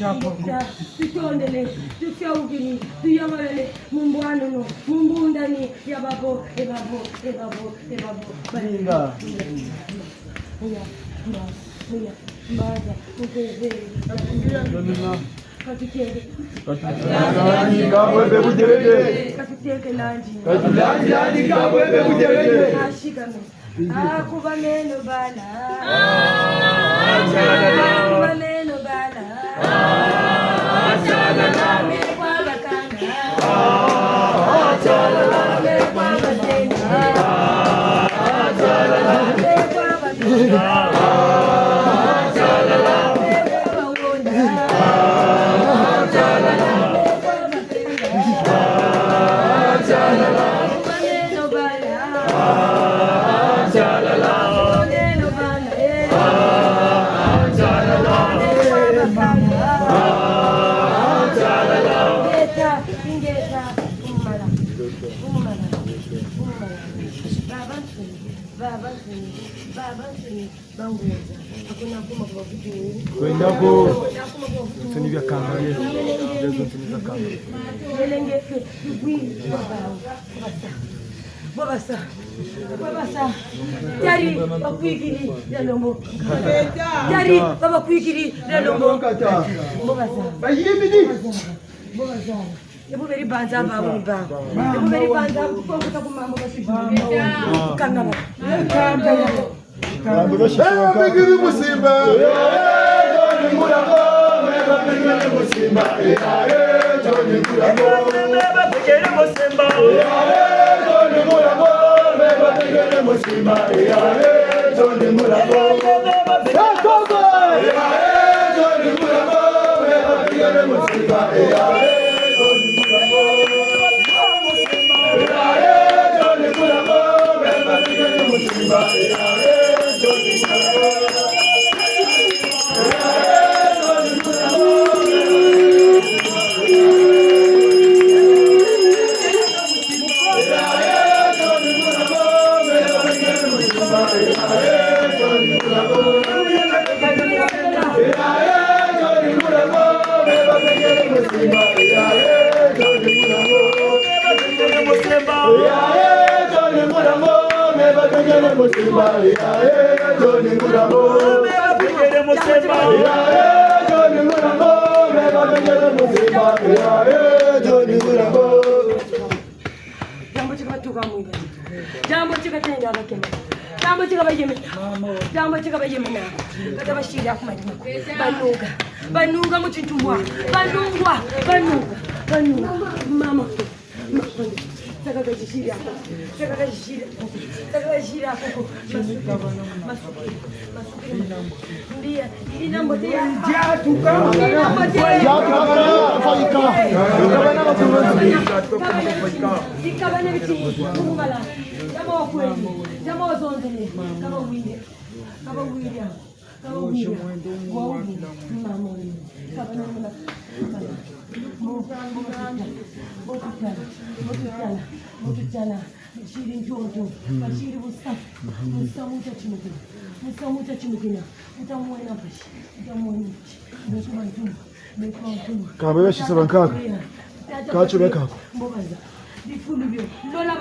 campo, tutondele, tutyaugiri, tuyamalele, mumbwanono, mumbundani, yababo, ebabo, ebabo, ebabo, balinga. Muya, muya, mbaza, mutezeri, katutege. Katutege lanji. Katutege kabwebe kujerege. Ashikame. Akuba meno bala. Akuba meno bala. Achalala mekwa bakanga. Achalala mekwa batena. Achalala mekwa batena. Achalala mekwa bawonda. Achalala mekwa batena. Achalala meno bala. Achalala meno bala. Achalala mekwa bakanga. Ingeta, umala, umala, umala. Baba sini, banguza. Hakuna kuma kwa vitu. Kwenda ko. Sini vya kanga yetu. Ndio sini vya kanga. Nelenge bwi baba sa. Dari bakwigiri yalombo. Dari baba kwigiri yalombo. Baba sa. Bayimidi. Baba sa. Ebu beri banza babu ni ba. Ebu beri banza kukonga kumama basibu. Kanga ba. Kanga ya. Begiri musimba. Joni murago, meba begiri musimba. Joni murago, meba begiri musimba. Joni murago, meba begiri musimba. Joni murago, meba begiri musimba. Joni murago, meba begiri musimba. Jambo chikatenda bakema. Jambo chikabayemena. Jambo chikabayemena. Kata bashira kumadima. Banuga muchintumwa. Banuga. Mama. Takakajishira hapo. Takakajishira hapo. Ndia, ina mbotea. Jatu kama. Ikabana biti kumala. Jamaa wa kweli. Jamaa wa zonde. Kama wili. Kama wili. Kama wili. Mama. Kabana mama. Mututala, shiri njoto, shiri musa chimukina, utamuena pashi, bekuma ntumu. Kaba yashisaba nkaka. Kacho bekako. Mbobaza. Difulubyo, lola.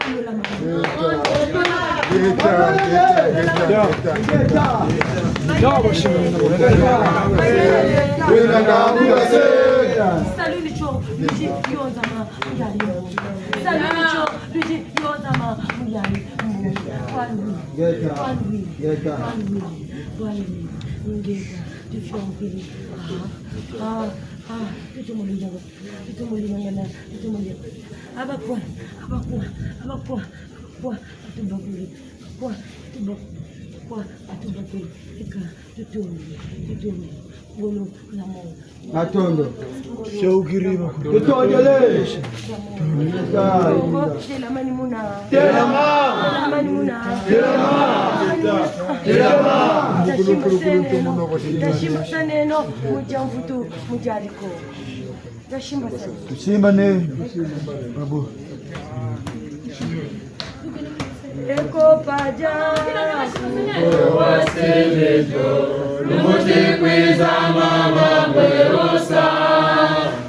Atondo. Shaugirima. Tutondele. Telamani muna. Tashimba saneno mujamfutu mujaliko. Tashimba sana. Tusimba ne. Babu. Eko paja. Waselejo. Lumuti kwiza mama mwerosa.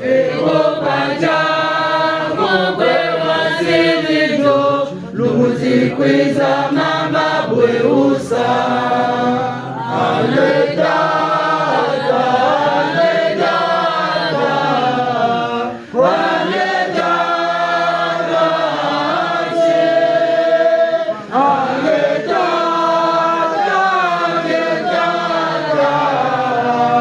Eko paja. Mwe waselejo. Lumuti kwiza mama mwerosa. Amen.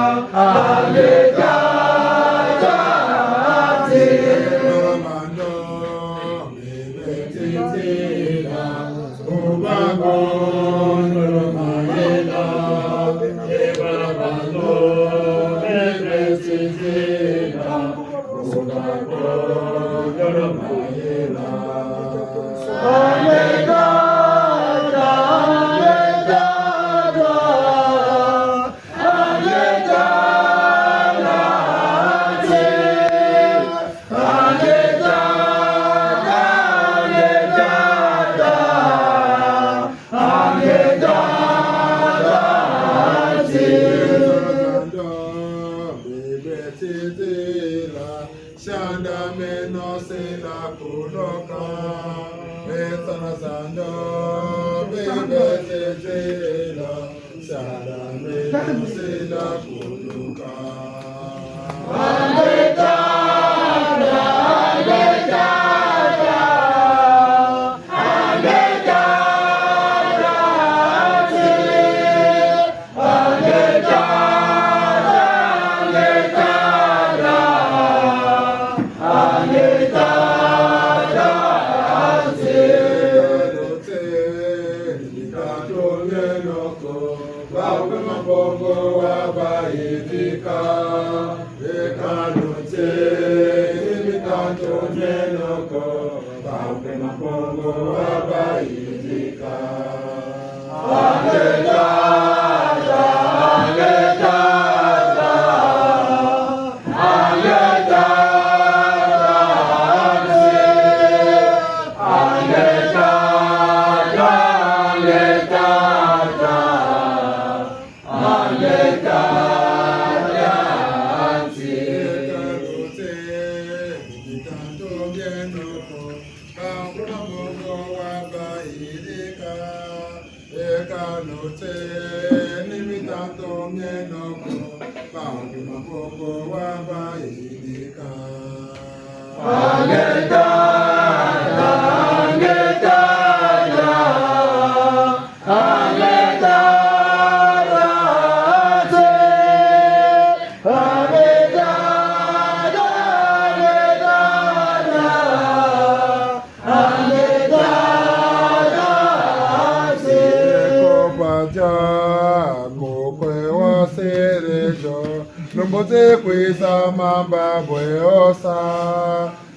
Ndombote kwisa mamba bweosa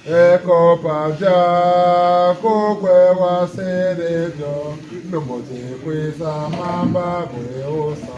eko paja kokwe waserejo. Ndombote kwisa mamba bweosa.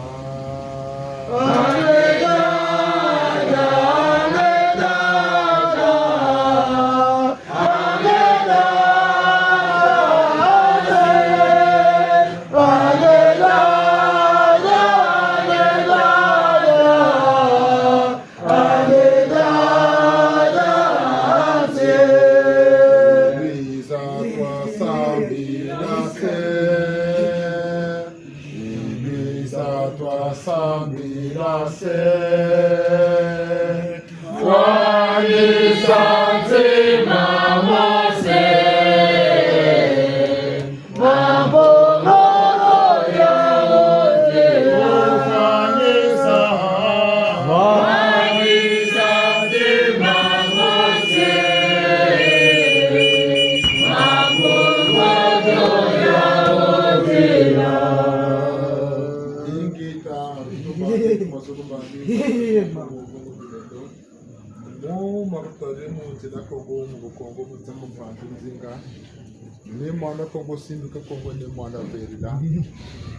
Ni mwana Kongo sindu ka Kongo ni mwana verida.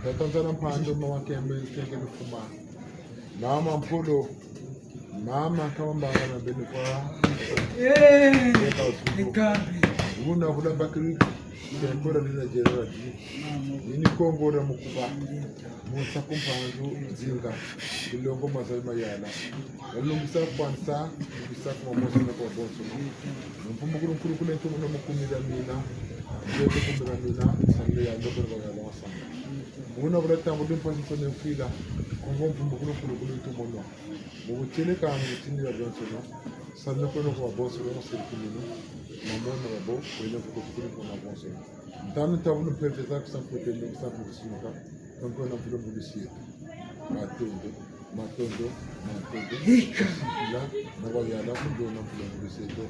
Tatanzana mpando mwa kembe kenge nufuma. Mama mpolo. Mama kama mbanga na beni kwa. Nikambi. Una hula bakiri. Kembora lina jeradi. Ini Kongo na mukuba. Musa kumpanzu zinga. Ilongo mazai mayala. Walungisa kwanza. Bisa kwa mosa na kwa bonso. Mpumu kuru kule ntumu na mukumida mina. Ndio kumira mina. Sande ya ndogo kwa ya losa. Una bula tambo dimpa nsone fila. Kongo mpumu kuru ntumu no. Muchele kama mtini ya bonso no. Sande kono kwa bonso no sirkulino. Mamona rabo kwenda kukukuru kwa bonso. Ndani tabu mpefeza kusapote ni kusapote sinuka. Kongo na mpumu bulisiye. Matondo. Ila na wayala kundo na mpumu buliseto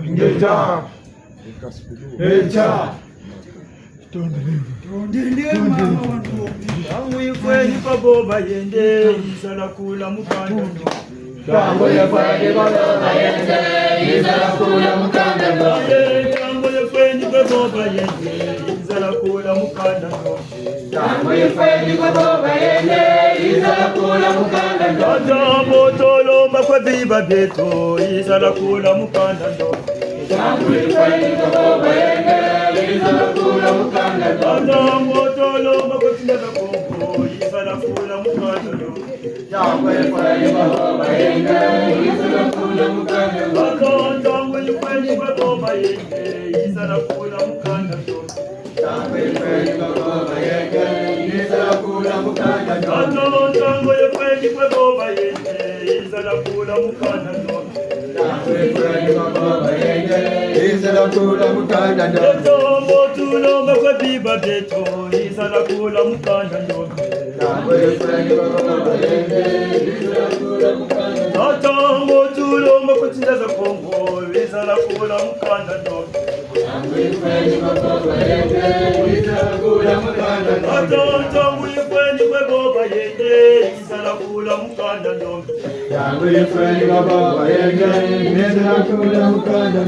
Ingeta. Echa. Tondele mama wangu. Tangu ifweni paboba yende isala kula mukanda. Tangu ifweni paboba yende isala kula mukanda. Tangu ifweni paboba yende isala kula mukanda. Tangu ifweni paboba yende isala kula mukanda. Tangu tolomba kwa biba beto isala kula mukanda. Tangu ifweni paboba yende isala kula mukanda. Tangu tolomba kwa biba beto isala kula mukanda. Tangu ifweni paboba yende isala kula mukanda. Tangu ifweni paboba yende isala kula mukanda. Tangu ifweni paboba yende isala kula mukanda. Tangu ifweni paboba yende isala kula mukanda. Tangu ifweni paboba yende isala kula mukanda. Tangu tulomba kwa biba beto isala kula mukanda. Tangu ifweni paboba yende isala kula mukanda. Tangu tulomba kwa tinda za Kongo isala kula mukanda. Tangu ifweni paboba yende isala kula mukanda. Tangu ifweni paboba yende isala kula mukanda. Tangu ifweni paboba yende isala kula mukanda.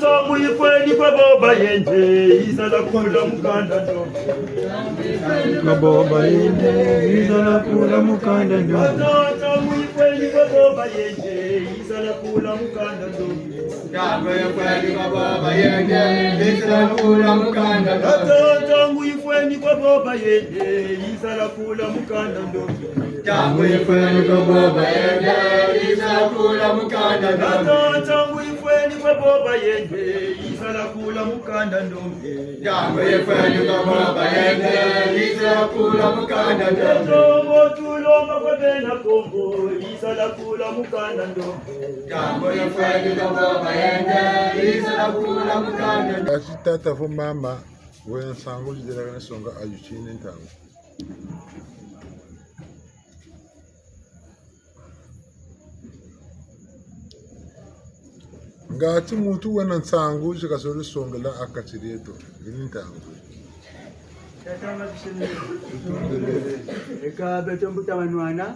Tangu ifweni paboba yende isala kula mukanda. Kaboba yende izala kula mukanda ndo. Tangu ifweni paboba yende isala kula mukanda. Tangu ifweni paboba yende isala kula mukanda. Tangu ifweni paboba yende isala kula mukanda. Tangu ifweni paboba yende isala kula mukanda. Tangu ifweni paboba yende isala kula mukanda. Tangu ifweni paboba yende isala kula mukanda. Tangu tulomba kwa bena Kongo isala kula mukanda. Tangu ifweni paboba yende isala kula mukanda. Ashitata fu mama wen sangu jidera kana songa ayuchini ntangu. Ngati mutu wen sangu jikasori songa la akachireto ntangu. Eka beto mbuta wanwana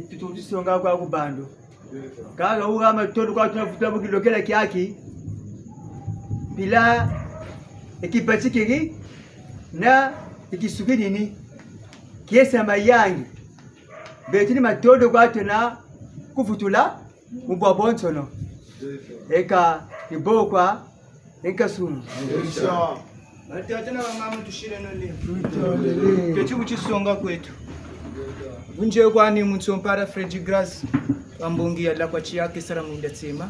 tutusonga kwa kubando kaga uga matondo kwa tunafuta bukilokela kiaki bila ekipachikigi na ikisukinini kiesa mayangi betini matondo kwa tuna kufutula mubwabonsono eka ibokwa eka sunu Tena mama tushire nole. Kechi kuchisonga kwetu. Bunje kwani mutsompara Freddy Grass ambongi yalla kwa chiyake sara munda tsema.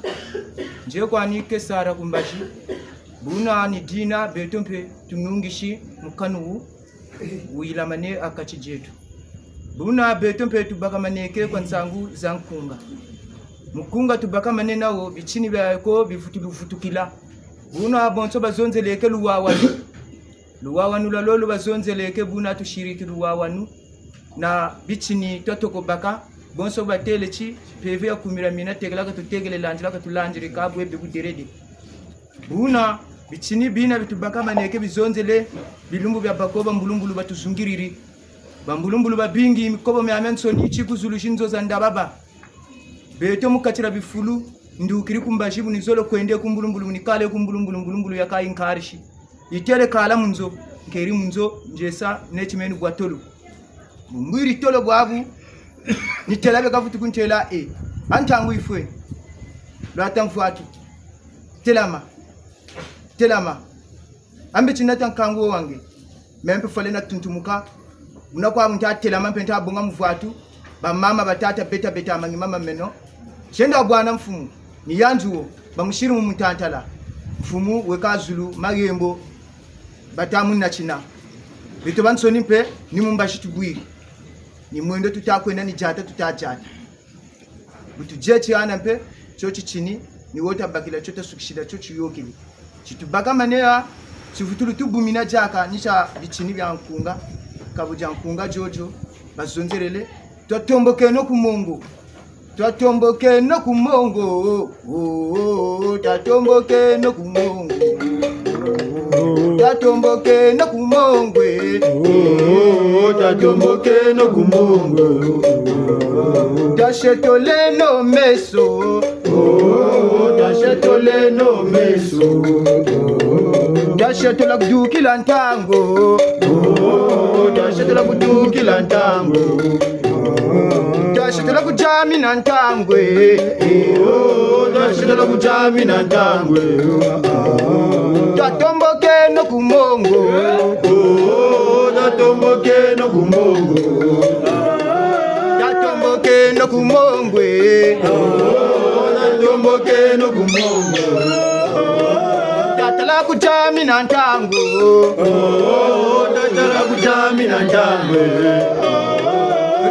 Je kwani kesara kumbashi. Buna ni dina betompe tunungishi mukanu uilamane akachijetu. Buna betompe tubakamaneke kwa nsangu zankunga. Mukunga tubakamane nawo bichini byako bifutukila. Buna bonso bazonzeleke luwawanu lalo bazonzeleke buna tushiriki luwawanu na bichini totoko baka bonso batelechi peve ya kumira mina tegelaka tutegele lanjilaka tulanjire kabwe bebuderede buna bichini bina bitubaka maneke bizonzele bilumbu bya bakoba mbulumbulu batuzungiriri bambulumbulu babingi mikobo myamensoni chikuzulu shinzo za ndababa beto mukachira bifulu ndukiri kumbashibu nizolo kwende kumbulumbulu nikale kumbulumbulu yakai nkarishi itele kala munzo nkeri munzo njesa nechimenu gwatolu mbiri tolo bwabu nitelabe kafutu kuntela antangu ifwe lwatamfuatu telama ambe chinata nkangu wange mempe folena tuntumuka unakwa munta telama mpenta bonga mfuatu ba mama batata beta amangi mama meno shenda bwana mfumu ni yanjuo bamushiri mu mutantala mfumu wekazulu magembo batamu na china bito bansoni mpe ni mumbashi tubwiri ni mwendo tutakwenda ni jata tutajata butujechi ana mpe chochi chini ni wota bakila chota sukishida chochi yokili chitubaka manea chifutulu tubumina jaka nisha bichini bya nkunga kabuja nkunga jojo bazonzerele totomboke no kumongo tatomboke no kumongo tatomboke no kumongo tatomboke no kumongwe tatomboke no kumongo tashetole no meso tashetole no meso tashetola kudukila ntango tashetole kudukila ntango tashetola kujami na ntangwe tashetole kujami na ntangwe tatomboke no kumongo tatomboke no kumongo tatomboke no kumongwe tatomboke no kumongo tatala kujami na ntango tatala kujami na ntangwe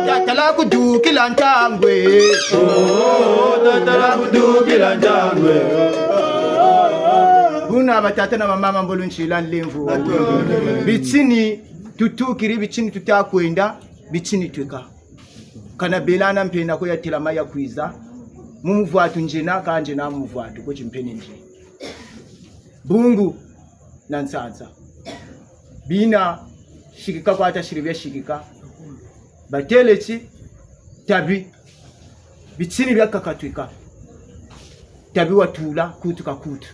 tatala kudukila ntangwe tatala kudukila ntangwe buna batata na mama mbolu nchila nlemvu bichini tutukiri bichini tutakwenda bichini tweka kana belana mpena ko yatila maya kwiza mumuvwatu njena kanje na mumuvwatu ko chimpene nje bungu na nsanza bina shikika kwata shiribya shikika batelechi tabi bichini byakakatwika tabi watula kutuka kutu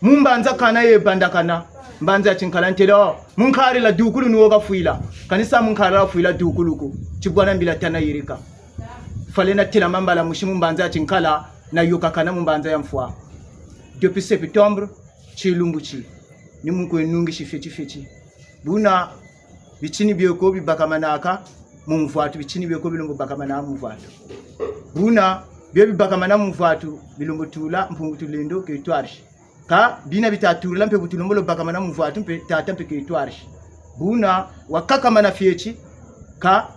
mumbanza kana yebandakana mbanza chinkalantelo munkari la dukulu nuwoga fuila kanisa munkari la fuila dukuluku chibwana mbila tana yirika falena tila mambala mushimu mbanza chinkala na yokakana mumbanza ya mfwa depuis septembre chilumbuchi ni mungu enungi shifechi buna bichini byoko bibakamanaka mumvwatu bichini byoko bilongo bakamana mumvwatu buna byo bibakamana mumvwatu bilongo tula mpungutulendo ke twarshi ka bina bitaturula mpe butulumbolo bakamana mumvwatu mpe tata mpe ke twarshi buna wakaka mana fiechi ka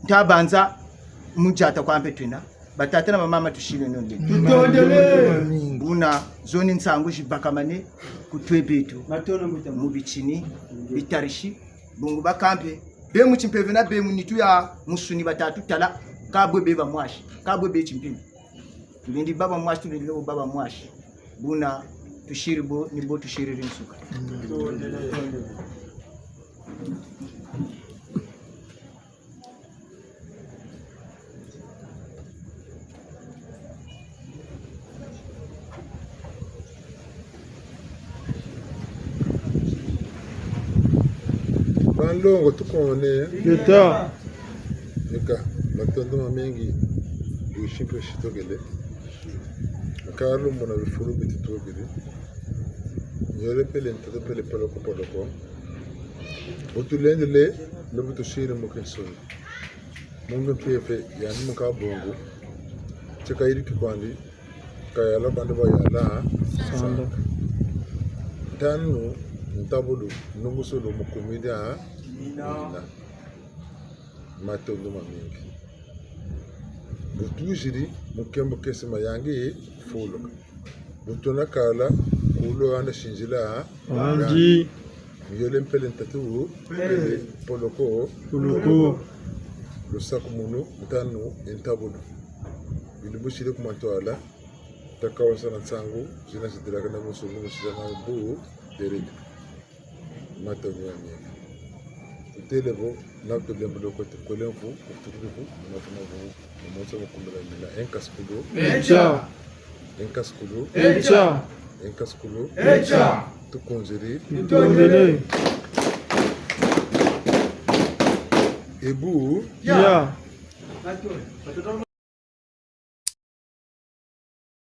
ntabanza mujata kwa mpe twina batata na mama tushile nonde tutondele buna zoni nsangu jibakamane kutwebetu matono mu bichini bitarishi bungu bakampe be mu chimpeve na be mu nitu ya musuni batatu tala kabwe beba mwashi kabwe be chimpini tulindi baba mwashi tulindi baba mwashi buna tushiribo nibo tushiriri nsuka Banlongo tukone. Leta. Eka, matendo mengi ushimpe shitogele. Karlo mona bifuru bititogele. Yole pele ntado pele poloko. Utulendele lobuto shire mokensoni. Mungu pepe yani muka bongo. Cheka iri kikwandi. Kaya la bande ba yala. Sanda. Tanu ntabulu nungusolo mukumida ina. Matondo mamingi. Butujiri mukembo kese mayangi fulo. Butona kala kulo anda shinjila Anji. Yole mpele ntatu poloko lusaku munu mtanu intabulu. Bilibushire kumantwala takawasa na tsangu zina sidiraka na musulu musila na bu deredi. Matondo mamingi. Telebo na to lembo ko to kolenfu ko turufu na funavu mo so ko mbela mila enkaskulo echa to konjeri ebu ya